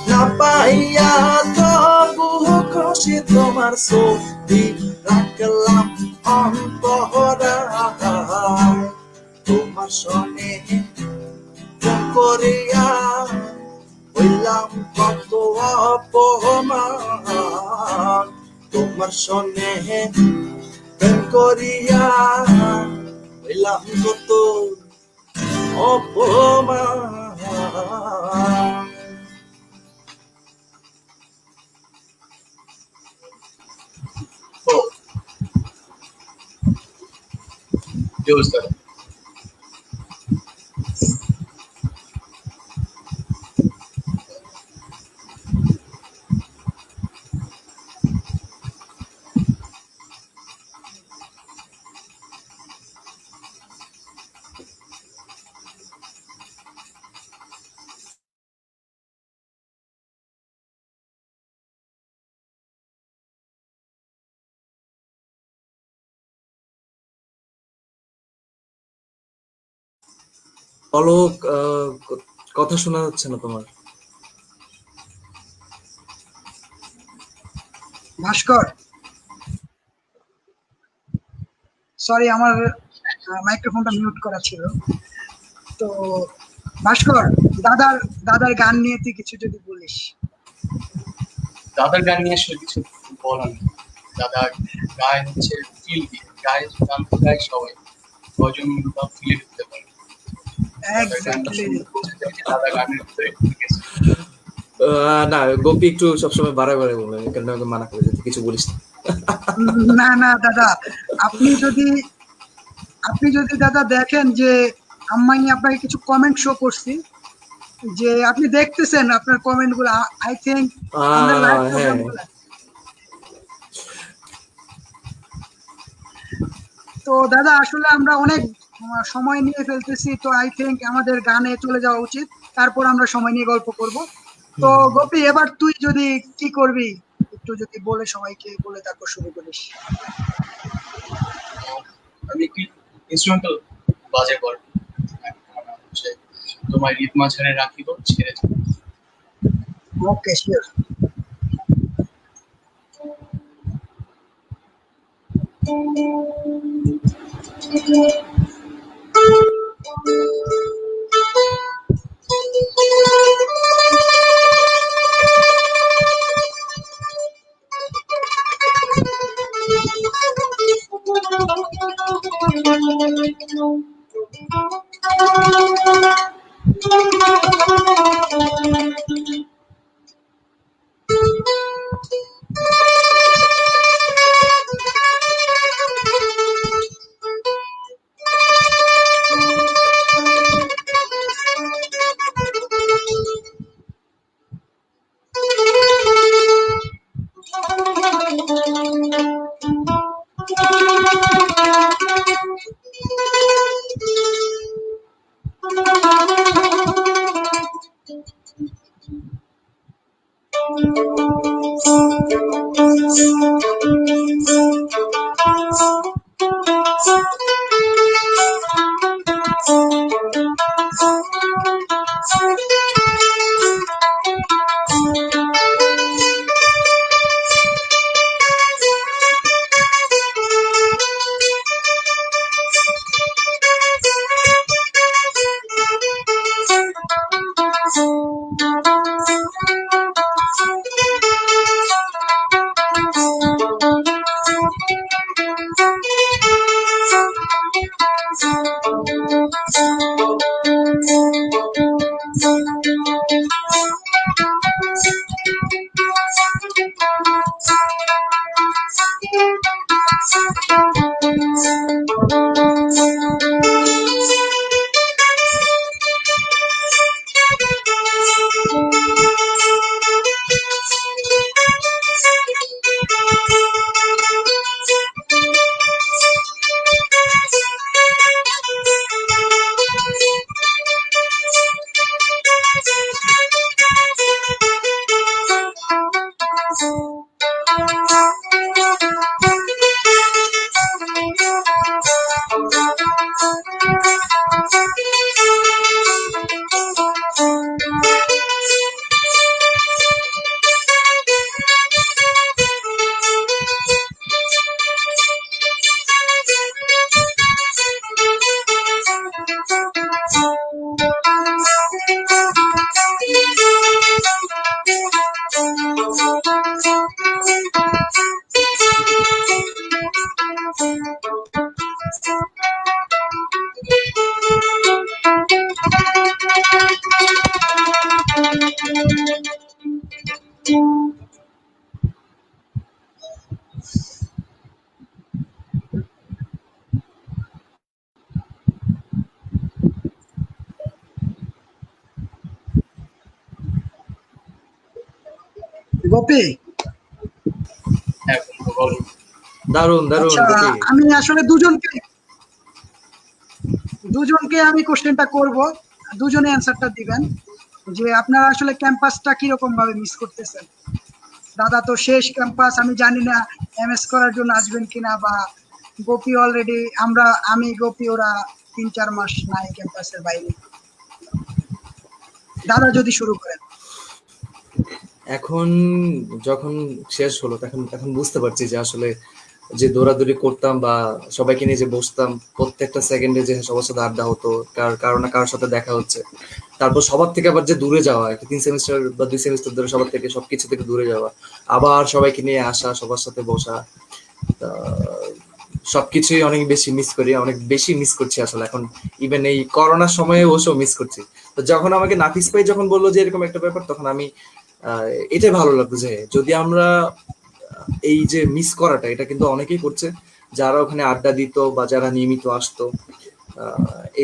না পাইয়া তবু খুশি, তোমার ছবি রাখলাম অন্তরায়, তোমার সনে প্রেম করিয়া হইলাম কত অপমান, তোমার সনে প্রেম করিয়া হইলাম কত অপমান। Oh, yours, sir. পলক, কথা শোনা যাচ্ছে না তোমার। ভাস্কর, সরি আমার মাইক্রোফোনটা মিউট করা ছিল। তো ভাস্কর, দাদার দাদার গান নিয়ে তুই কিছু যদি বলিস। দাদার গান নিয়ে আসলে কিছু বলার নেই। দাদা গায়ে হচ্ছে ফিল দিয়ে, গায়ে গান তো গায়ে সবাই, কজন বা ফিলে ঢুকতে পারে। দাদার গানটা এক্স্যাক্টলি। শুনতে বোঝা যায় যে দাদা গানের ভিতরে ঢুকে গেছে। না, গোপী একটু সবসময় বারে বারে বলে, কেন আমাকে মানা করে যে তুই কিছু বলিস না। না না দাদা, আপনি যদি দাদা দেখেন যে আমি আপনাকে কিছু কমেন্ট শো করছি, যে আপনি দেখতেছেন আপনার কমেন্ট গুলো, আই থিঙ্ক আমাদের লাইভ হ্যাঁ, প্রোগ্রাম গুলো। তো দাদা আসলে আমরা অনেক সময় নিয়ে ফেলতেছি, তো আই থিঙ্ক আমাদের গানে চলে যাওয়া উচিত, তারপর আমরা সময় নিয়ে গল্প করব। তো গোপী, এবার তুই যদি কি করবি একটু যদি বলে সবাইকে বলে তারপর শুরু করিস। আমি কি ইনস্ট্রুমেন্টাল বাজে পারবো, হচ্ছে তোমার ঈদ মাঝারে রাখিব ছেড়ে যাবো। ওকে, শিওর। গোপী, হ্যাঁ বন্ধু বলো। দারুণ দারুণ আচ্ছা গোপী। আমি আসলে দুজনকে আমি কোশ্চেনটা করব, দুজনে অ্যান্সারটা দিবেন যে আপনারা আসলে ক্যাম্পাসটা কিরকম ভাবে মিস করতেছেন। দাদা তো শেষ ক্যাম্পাস, আমি জানি না এমএস করার জন্য আসবেন কিনা, বা গোপী অলরেডি আমি গোপী ওরা 3-4 মাস নাই ক্যাম্পাসের বাইরে। দাদা যদি শুরু করেন। এখন যখন শেষ হলো তখন এখন বুঝতে পারছি যে আসলে যে দৌড়াদৌড়ি করতাম বা সবাইকে নিয়ে যে বসতাম প্রত্যেকটা সেকেন্ডে, যে সবার সাথে আড্ডা হতো, কারো না কারোর সাথে দেখা হচ্ছে, তারপর সবার থেকে আবার যে দূরে যাওয়া, একটা 3 সেমিস্টার বা 2 সেমিস্টার ধরে সবার থেকে সবকিছু থেকে দূরে যাওয়া, আবার সবাইকে নিয়ে আসা, সবার সাথে বসা, সবকিছুই অনেক বেশি মিস করি, অনেক বেশি মিস করছি আসলে এখন। ইভেন এই করোনার সময়ে বসেও মিস করছি। তো যখন আমাকে নাফিস ভাই যখন বললো যে এরকম একটা ব্যাপার, তখন আমি এটাই ভালো লাগতো যে যদি আমরা এই যে মিস করাটা, এটা কিন্তু অনেকেই করছে যারা ওখানে আড্ডা দিত বা যারা নিয়মিত আসতো।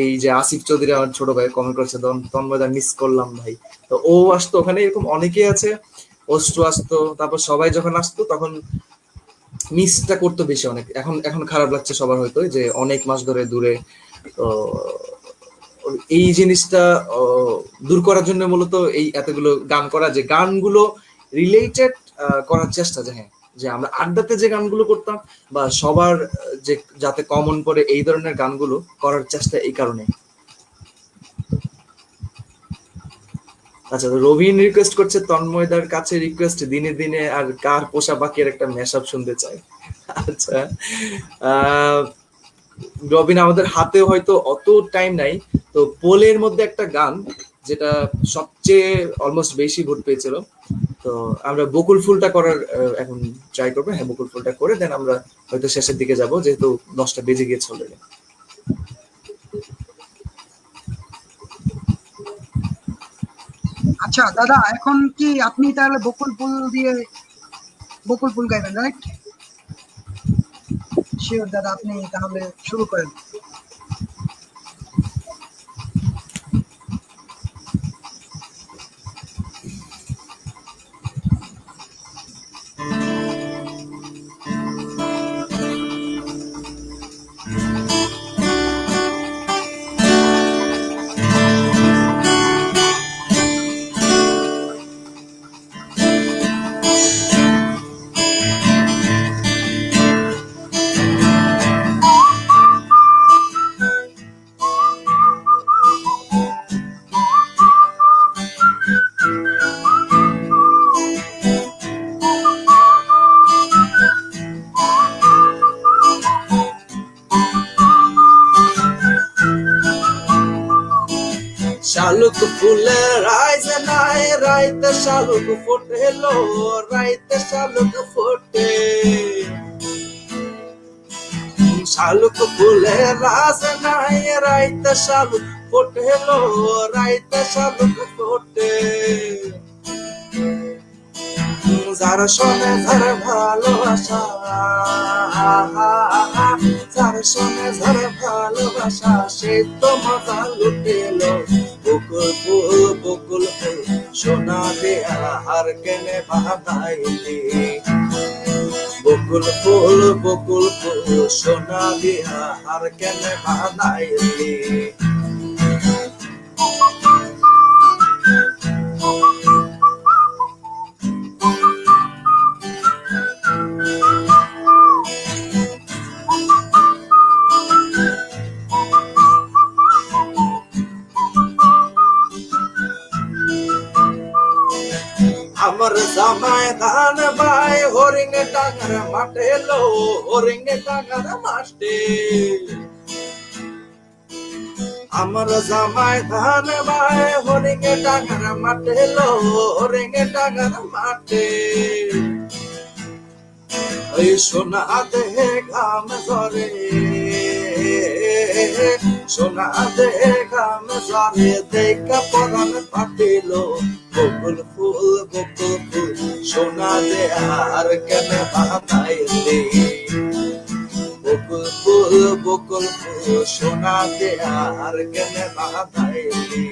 এই যে আসিফ চৌধুরী আমার ছোট ভাই কমেন্ট করেছে, তন্ময়দা মিস করলাম ভাই। তো ও আসতো ওখানে, এরকম অনেকেই আছে। অস্ট্রু আসতো, তারপর সবাই যখন আসতো তখন মিসটা করতো বেশি অনেক। এখন এখন খারাপ লাগছে সবার হয়তো যে অনেক মাস ধরে দূরে। তো এই জিনিসটা দূর করার জন্য মূলত এই এতগুলো গান করা, যে গানগুলো রিলেটেড করার চেষ্টা, যে হ্যাঁ যে আমরা আড্ডাতে যে গানগুলো করতাম বা সবার যে যাতে কমন পড়ে এই ধরনের গানগুলো করার চেষ্টা, এই কারণে। আচ্ছা, রবিন রিকোয়েস্ট করছে তন্ময়দার কাছে রিকোয়েস্ট, দিনে দিনে আর কার পোষা পাখির একটা ম্যাশআপ শুনতে চাই। আচ্ছা, রবিন, আমাদের হাতে হয়তো অত টাইম নাই, তো পোলের মধ্যে একটা গান যেটা সবচেয়ে অলমোস্ট বেশি ভোট পেয়েছিল, তো আমরা বকুল ফুলটা করার এখন ট্রাই করবো। হ্যাঁ, বকুল ফুলটা করে দেন আমরা হয়তো শেষের দিকে যাব, যেহেতু 10টা বেজে গিয়েছে অলরেডি। আচ্ছা দাদা, এখন কি আপনি তাহলে বকুল ফুল গাইবেন, রাইট? শিওর দাদা, আপনি তাহলে শুরু করেন। শালুক ফুলের আইজে নাই, রাইতে শালুক ফোটে লো, রাইতে শালুক ফোটে। শালুক ফুলে রাস নাই রাইতে শালুক ফোটে লো রাইতে শালুক ফোটে যার সনে যার ভালোবাসা যার সনে যার ভালোবাসা সে তো মজা লুটেল বকুল ফুল সোনা দেয়া আর কেনে বাঁধাইলি বকুল ফুল সোনা দেয়া আর কেনে বাঁধাইলি আমার জামাই ধান ভাই হরিং ডাঙ্গার মাঠে লো হরিং ডাঙ্গার মাঠে আমার জামাই ধান ভাই হরিং ডাঙ্গার মাঠে লো হরিং ডাঙ্গার মাঠে ওই সোনা দেহে ঘাম ঝরে সোনা দেহে ঘাম ঝরে দেখা পরান পাটিল বকুল ফুল সোনা দেয়া আর কেনে বাঁধাইলি বকুল ফুল সোনা দেয়া আর কেনে বাঁধাইলি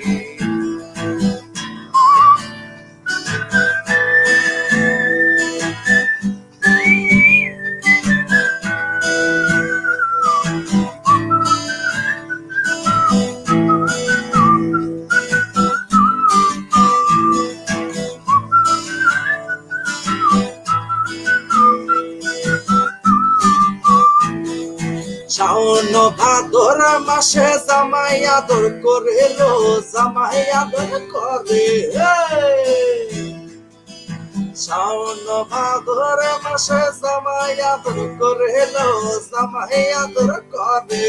শাওন ভাদর মাসে জামাই আদর করে লো জামাই আদর করে শাওন ভাদর মাসে জামাই আদর করে লো জামাই আদর করে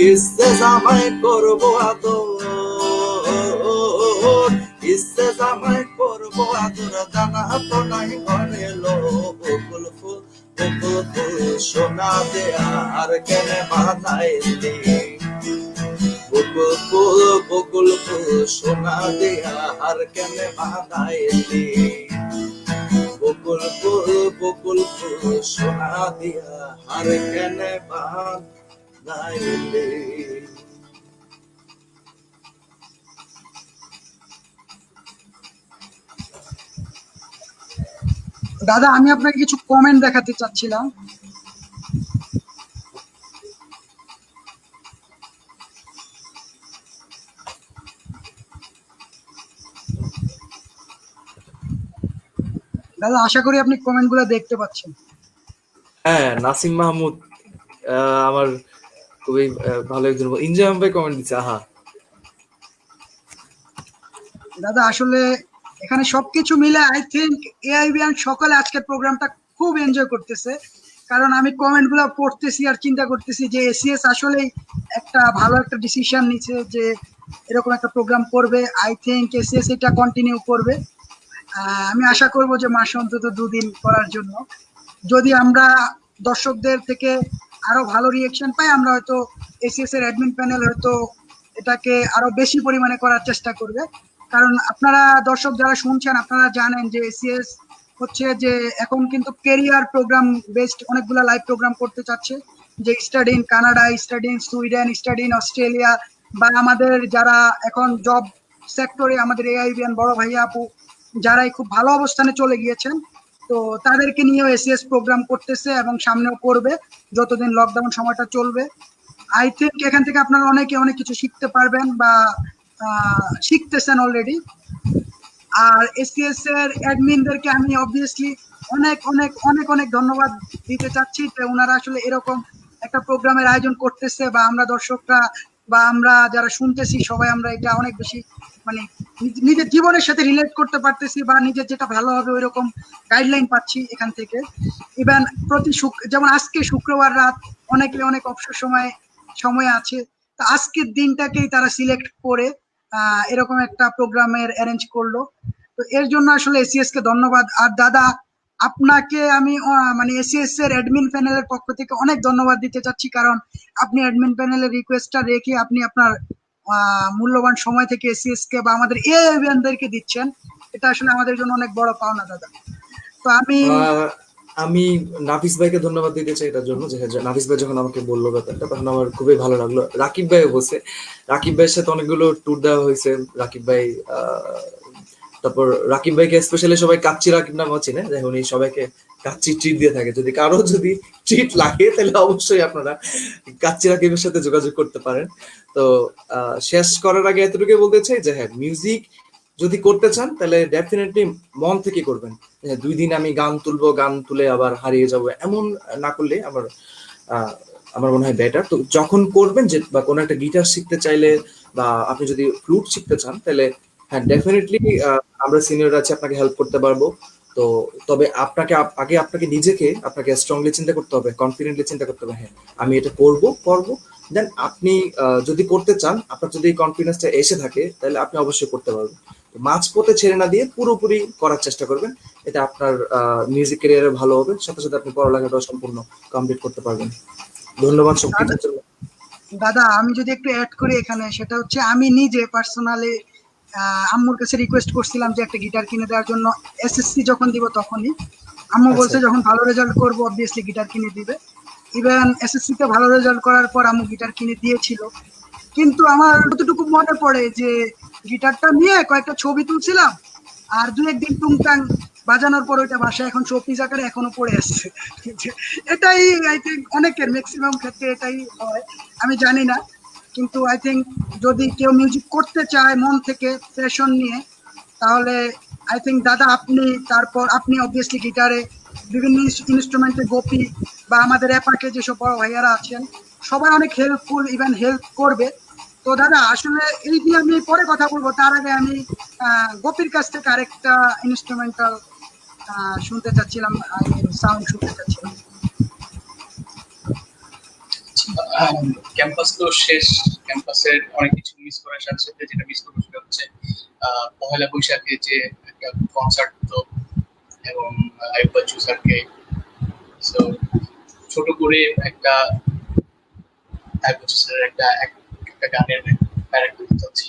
ইসে জামাই করবো আদর ইসে জামাই করবো আদর জানা তো নাই ঘরে লো বকুল ফুল সোনা দেয়া আর কেনে বাঁধাইলি বকুল ফুল সোনা দেয়া আর কেনে বাঁধাইলি বকুল ফুল সোনা দেয়া আর কেনে বাঁধাইলি দাদা আমি আপনাকে কিছু কমেন্ট দেখাতে চাচ্ছিলাম। দাদা আশা করি আপনি কমেন্টগুলো দেখতে পাচ্ছেন। হ্যাঁ, নাসিম মাহমুদ আমার খুবই ভালো একজন ইনজাম ভাই কমেন্ট দিচ্ছে। আহা দাদা আসলে এখানে সবকিছু মিলে আই থিঙ্ক এআইবিএন সকলে আজকের প্রোগ্রামটা খুব এনজয় করতেছে, কারণ আমি কমেন্টগুলো পড়তেছি আর চিন্তা করতেছি যে এসিএস আসলেই একটা ভালো একটা ডিসিশন নিচ্ছে যে এরকম একটা প্রোগ্রাম করবে। আই থিঙ্ক এসিএস এটা কন্টিনিউ করবে। আমি আশা করব যে মাসে অন্তত 2 দিন করার জন্য। যদি আমরা দর্শকদের থেকে আরো ভালো রিয়েকশন পাই, আমরা হয়তো এসিএস এর অ্যাডমিন প্যানেল হয়তো এটাকে আরো বেশি পরিমাণে করার চেষ্টা করবে। কারণ আপনারা দর্শক যারা শুনছেন আপনারা জানেন যে এসিএস হচ্ছে যে এখন কিন্তু ক্যারিয়ার প্রোগ্রাম বেসড অনেকগুলো লাইভ প্রোগ্রাম করতে চাচ্ছে, যে study in Canada, study in Sweden, study in Australia, বা আমাদের যারা এখন জব সেক্টরে আমাদের এআইবিএন বড় ভাইয়া আপু যারাই খুব ভালো অবস্থানে চলে গিয়েছেন, তো তাদেরকে নিয়েও এসিএস প্রোগ্রাম করতেছে এবং সামনেও করবে যতদিন লকডাউন সময়টা চলবে। আই থিঙ্ক এখান থেকে আপনারা অনেকে অনেক কিছু শিখতে পারবেন বা শিখতেছেন অলরেডি। আর এসিএস এর অ্যাডমিনদেরকে আমি অবভিয়াসলি অনেক অনেক অনেক অনেক ধন্যবাদ দিতে চাচ্ছি যে ওনারা আসলে এরকম একটা প্রোগ্রামের আয়োজন করতেছে, বা আমরা দর্শকরা বা আমরা যারা শুনতেছি সবাই আমরা এটা অনেক বেশি মানে নিজের জীবনের সাথে রিলেট করতে পারতেছি, বা নিজের যেটা ভালো হবে ওই রকম গাইডলাইন পাচ্ছি এখান থেকে। ইভেন প্রতি যেমন আজকে শুক্রবার রাত অনেকে অনেক অবসর সময় আছে, তো আজকের দিনটাকেই তারা সিলেক্ট করে এরকম একটা প্রোগ্রামের অ্যারেঞ্জ করলো। তো এর জন্য আসলে এসিএস কে ধন্যবাদ। আর দাদা আপনাকে আমি মানে এসিএস এর অ্যাডমিন প্যানেলের পক্ষ থেকে অনেক ধন্যবাদ দিতে চাচ্ছি, কারণ আপনি অ্যাডমিন প্যানেলের রিকোয়েস্টটা রেখে আপনি আপনার মূল্যবান সময় থেকে এসিএস কে বা আমাদের এদেরকে দিচ্ছেন। এটা আসলে আমাদের জন্য অনেক বড় পাওনা দাদা। তো আমি আমি নাফিস ভাইকে ধন্যবাদ দিতে চাই এটার জন্য, যে নাফিস ভাই যখন আমাকে বললো ব্যাপারটা তখন আমার খুবই ভালো লাগলো। রাকিব ভাইও বলছে, রাকিব ভাইয়ের সাথে অনেকগুলো ট্যুর দেওয়া হয়েছে। রাকিব ভাই তারপর রাকিব ভাইকে স্পেশালি সবাই কাচ্চি রাকিব নামও চিনে, যে উনি সবাইকে কাচ্চি ট্রিট দিয়ে থাকে। যদি কারো যদি ট্রিট লাগে তাহলে অবশ্যই আপনারা কাচ্চি রাকিবের সাথে যোগাযোগ করতে পারেন। তো শেষ করার আগে এতটুকু বলতে চাই যে হ্যাঁ, মিউজিক যদি করতে চান তাহলে ডেফিনেটলি মন থেকে করবেন। 2 দিন আমি গান তুলবো, গান তুলে আবার হারিয়ে যাবো, এমন না করলে আমার মনে হয় বেটার। তো যখন করবেন, যে বা কোনো একটা গিটার শিখতে চাইলে বা আপনি যদি ফ্লুট শিখতে চান, তাহলে হ্যাঁ ডেফিনেটলি আমরা সিনিয়র আছে, আপনাকে হেল্প করতে পারবো। তো তবে আগে আপনাকে নিজেকে আপনাকে স্ট্রংলি চিন্তা করতে হবে, কনফিডেন্টলি চিন্তা করতে হবে, হ্যাঁ আমি এটা করবো। দেন আপনি যদি করতে চান, আপনার যদি কনফিডেন্সটা এসে থাকে, তাহলে আপনি অবশ্যই করতে পারবেন। মাঝপথে ছেড়ে না দিয়ে পুরোপুরি করার চেষ্টা করবেন। এটা আপনার মিউজিক ক্যারিয়ারে ভালো হবে, সাথে সাথে আপনি পড়ালেখাটা সম্পূর্ণ কমপ্লিট করতে পারবেন। ধন্যবাদ সবকিছুর জন্য। দাদা আমি যদি একটু অ্যাড করি এখানে, সেটা হচ্ছে আমি নিজে পার্সোনালি আম্মুর কাছে রিকোয়েস্ট করছিলাম যে একটা গিটার কিনে দেওয়ার জন্য। এসএসসি যখন দিব তখনই আম্মু আচ্ছা বলছে যখন ভালো রেজাল্ট করবো অবভিয়াসলি গিটার কিনে দিবে। ইভেন এসএসসি তে ভালো রেজাল্ট করার পর আম্মু গিটার কিনে দিয়েছিল। কিন্তু আমার যতটুকু মনে পড়ে যে গিটারটা নিয়ে কয়েকটা ছবি তুলছিলাম, আর দু একদিন টুংটাং বাজানোর পর ওইটা বাসায় এখন শোপিস আকারে এখনো পড়ে আসছে। এটাই আই থিঙ্ক অনেকের ম্যাক্সিমাম ক্ষেত্রে এটাই হয়, আমি জানি না। কিন্তু আই থিঙ্ক যদি কেউ মিউজিক করতে চায় মন থেকে প্যাশন নিয়ে, তাহলে আই থিঙ্ক দাদা আপনি, তারপর আপনি অবভিয়াসলি গিটারে, বিভিন্ন ইনস্ট্রুমেন্টে গোপী বা আমাদের অ্যাপাকে যেসব বড় ভাইয়ারা আছেন, সবাই অনেক হেল্পফুল, ইভেন হেল্প করবে। তো দাদা আসলে এই নিয়ে আমি পরে কথা বলবো, তার আগে আমি গোপীর কাছ থেকে আরেকটা ইনস্ট্রুমেন্টাল শুনতে চাচ্ছিলাম, সাউন্ড শুনতে চাচ্ছিলাম। ক্যাম্পাস তো শেষ, ক্যাম্পাসের অনেক কিছু মিস করার সাথে সাথে যেটা মিস করবো সেটা হচ্ছে পহেলা বৈশাখে যে একটা কনসার্ট হতো, এবং আইয়ুব বাচ্চু স্যারকে সো ছোট করে একটা আইয়ুব বাচ্চু স্যারের একটা গানের প্যারেড করতে চাচ্ছি।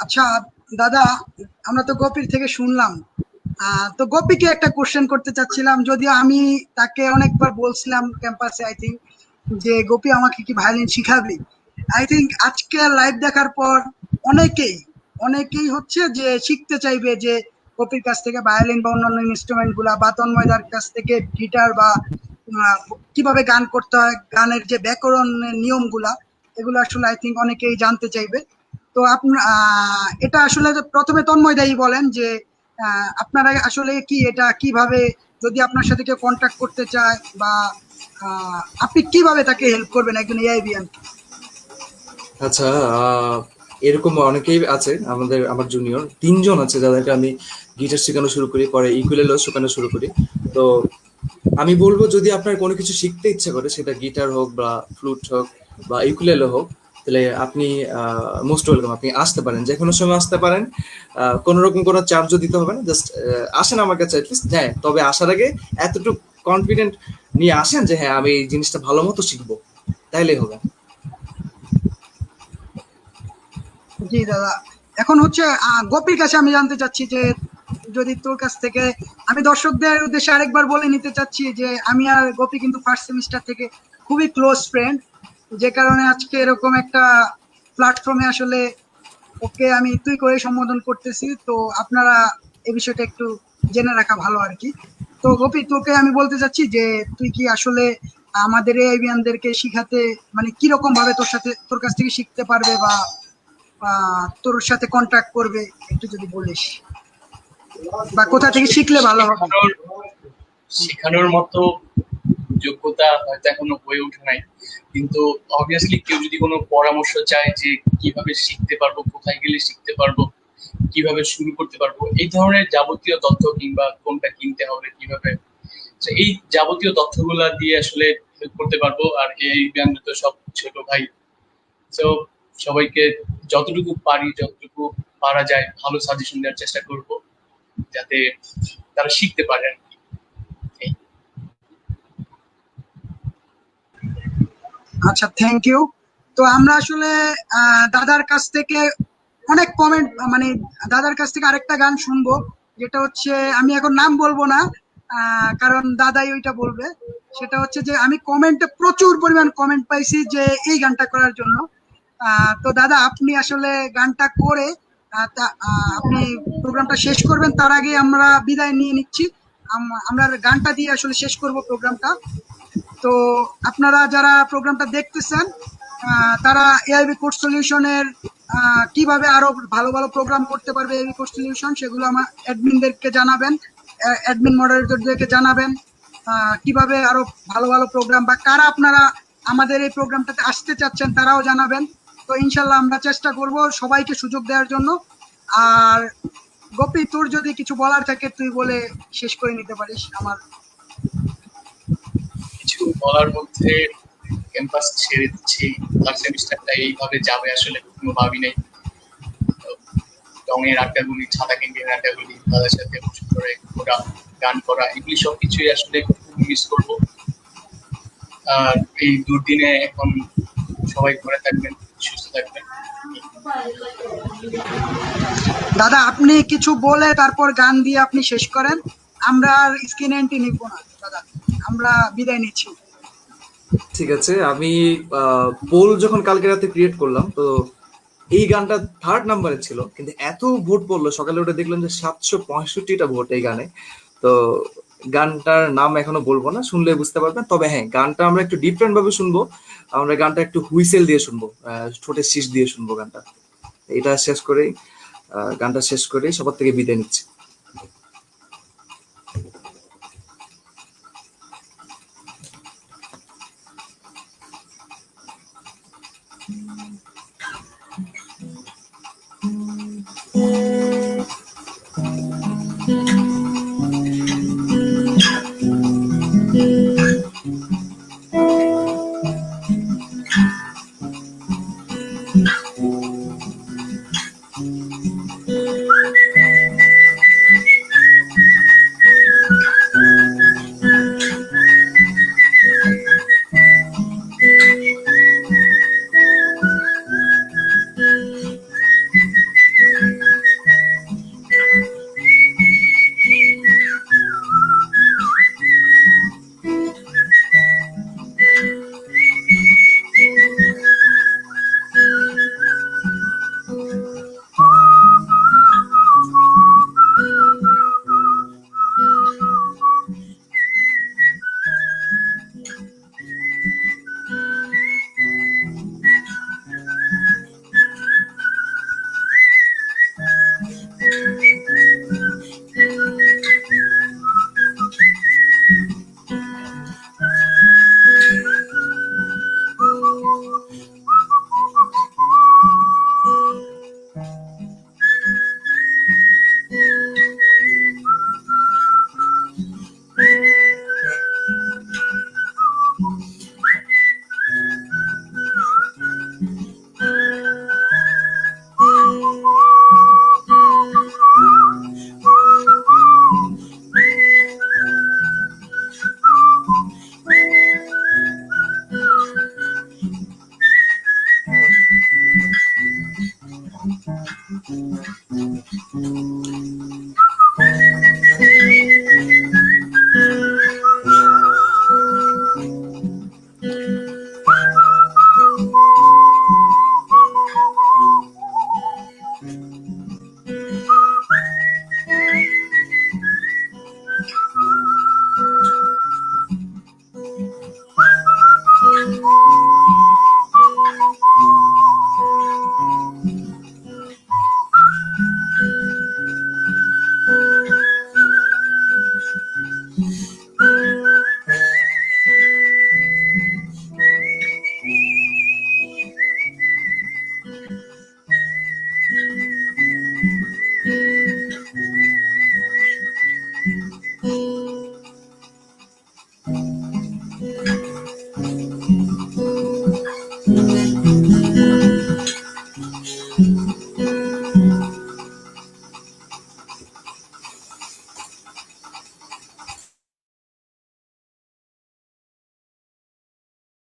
আচ্ছা দাদা, আমরা তো গোপীর থেকে শুনলাম, তো গোপীকে একটা কোশ্চেন করতে চাচ্ছিলাম, যদিও আমি তাকে অনেকবার বলছিলাম ক্যাম্পাসে আই থিঙ্ক যে গোপী আমাকে কি ভায়োলিন শিখাবি। আই থিঙ্ক আজকে লাইভ দেখার পর অনেকেই অনেকেই হচ্ছে যে শিখতে চাইবে যে গোপীর কাছ থেকে ভায়োলিন বা অন্যান্য ইনস্ট্রুমেন্ট গুলা, বা তন্ময়দার কাছ থেকে গিটার বা আহ, কিভাবে গান করতে হয়, গানের যে ব্যাকরণ নিয়মগুলা, এগুলো আসলে আই থিঙ্ক অনেকেই জানতে চাইবে। তো আপনার এটা আসলে প্রথমে তন্ময় দাই বলেন যে আপনারা আসলে কি এটা কিভাবে, যদি আপনার সাথে কেউ কন্ট্যাক্ট করতে চায় বা আপনি কিভাবে তাকে হেল্প করবেন একজন এআইবিএন? আচ্ছা, এরকম অনেকেই আছে। আমার জুনিয়র 3 জন আছে যাদেরকে আমি গিটার শেখানো শুরু করি, পরে ইকুয়েলেও শেখানো শুরু করি। তো আমি বলবো, যদি আপনার কোনো কিছু শিখতে ইচ্ছা করে, সেটা গিটার হোক বা ফ্লুট হোক বা ইকুলেলে হোক, তাহলে আপনি মোস্ট ওয়েলকাম। আপনি আসতে পারেন, যে কোনো সময় আসতে পারেন। কোনো রকম কোনো চার্জও দিতে হবে না, জাস্ট আসেন আমার কাছে অ্যাটলিস্ট। হ্যাঁ, তবে আসার আগে এতটুকু কনফিডেন্ট নিয়ে আসেন যে হ্যাঁ, আমি এই জিনিসটা ভালো মতো শিখবো, তাইলেই হবে। জি দাদা, এখন হচ্ছে গোপির কাছে আমি জানতে চাচ্ছি যে যদি তোর কাছ থেকে, আমি দর্শকদের উদ্দেশ্যে আরেকবার বলে নিতে চাচ্ছি যে আমি আর গোপী কিন্তু ফার্স্ট সেমিস্টার থেকে খুবই ক্লোজ ফ্রেন্ড, যে কারণে আজকে এরকম একটা প্ল্যাটফর্মে আসলে ওকে আমি তুই করে সম্বোধন করতেছি। তো আপনারা এই বিষয়টা একটু জেনে রাখা ভালো আর কি। তো গোপী, তোকে আমি বলতে চাচ্ছি যে তুই কি আসলে আমাদের এভিয়ানদেরকে শিখাতে, মানে কিরকম ভাবে তোর কাছ থেকে শিখতে পারবে বা তোর সাথে কন্ট্যাক্ট করবে, একটু যদি বলিস, বা কোথা থেকে আসলে শিখলে ভালো হবে? শেখানোর মতো যোগ্যতা হয়তো এখনো হয়ে ওঠে নাই, কিন্তু অবভিয়াসলি কেউ যদি কোনো পরামর্শ চায় যে কিভাবে শিখতে পারবো, কোথায় গেলে শিখতে পারবো, কিভাবে শুরু করতে পারবো, এই ধরনের যাবতীয় তথ্য, কিংবা কোনটা কিনতে হবে কিভাবে, তো এই যাবতীয় তথ্যগুলা দিয়ে আসলে হেল্প করতে পারবো। আর এই ব্যান্ড তো সব ছোট ভাই, তো সবাইকে যতটুকু পারি, যতটুকু পারা যায় ভালো সাজেশন দেওয়ার চেষ্টা করব, যাতে তারা শিখতে পারে আর কি। এই। আচ্ছা, থ্যাংক ইউ। তো আমরা আসলে দাদার কাছ থেকে অনেক কমেন্ট, মানে দাদার কাছ থেকে আরেকটা গান শুনবো, যেটা হচ্ছে, আমি এখন নাম বলবো না কারণ দাদাই ওইটা বলবে। সেটা হচ্ছে যে আমি কমেন্টে প্রচুর পরিমাণ কমেন্ট পাইছি যে এই গানটা করার জন্য। তো দাদা, আপনি আসলে গানটা করে আপনি প্রোগ্রামটা শেষ করবেন, তার আগে আমরা বিদায় নিয়ে নিচ্ছি। আমরা গানটা দিয়ে আসলে শেষ করব প্রোগ্রামটা। তো আপনারা যারা প্রোগ্রামটা দেখতেছেন, তারা এআইবি কোর্স সলিউশনের কিভাবে আরো ভালো ভালো প্রোগ্রাম করতে পারবে এআইবি কোর্স সলিউশন, সেগুলো আমার অ্যাডমিনদেরকে জানাবেন, অ্যাডমিন মডারেটরদেরকে জানাবেন। কিভাবে আরো ভালো ভালো প্রোগ্রাম, বা কারা আপনারা আমাদের এই প্রোগ্রামটাতে আসতে চাচ্ছেন তারাও জানাবেন। তো ইনশাল্লাহ আমরা চেষ্টা করব সবাইকে সুযোগ দেওয়ার জন্য। আর গোপী, তোর যদি কিছু বলার থাকে তুই বলে শেষ করে নিতে পারিস। আমার কিছু বলার মধ্যে, ক্যাম্পাস ছেড়ে দিচ্ছি, থার্ড সেমিস্টারটা এইভাবে যাবে আসলে কোনো ভাবি নাই। রঙের আড্ডাগুলি, ছাতা ক্যান্টিনের আড্ডাগুলি, তাদের সাথে বসে করে ঘোরা, গান করা, এগুলি সবকিছুই আসলে খুব মিস করবো। আর এই দুর্দিনে এখন সবাই ঘরে থাকবেন, সুস্থ থাকবেন। দাদা, আপনি কিছু বলে তারপর গান দিয়ে আপনি শেষ করেন। আমরা আর স্ক্রিন এন্ট্রি নিব না দাদা, আমরা বিদায় নিচ্ছি। ঠিক আছে, আমি পোল যখন কালকে রাতে ক্রিয়েট করলাম, তো এই গানটা 3rd নাম্বারে ছিল, কিন্তু এত ভোট পড়লো, সকালে উঠে দেখলাম যে 765টা ভোট এই গানে। তো গানটার নাম এখনো বলবো না, শুনলে বুঝতে পারবেন। তবে হ্যাঁ, গানটা আমরা একটু ডিফারেন্ট ভাবে শুনবো। আমরা গানটা একটু হুইসেল দিয়ে শুনবো, ঠোঁটের শীষ দিয়ে শুনবো গানটা। এটা শেষ করেই, গানটা শেষ করেই সবার থেকে বিদায় নিচ্ছি।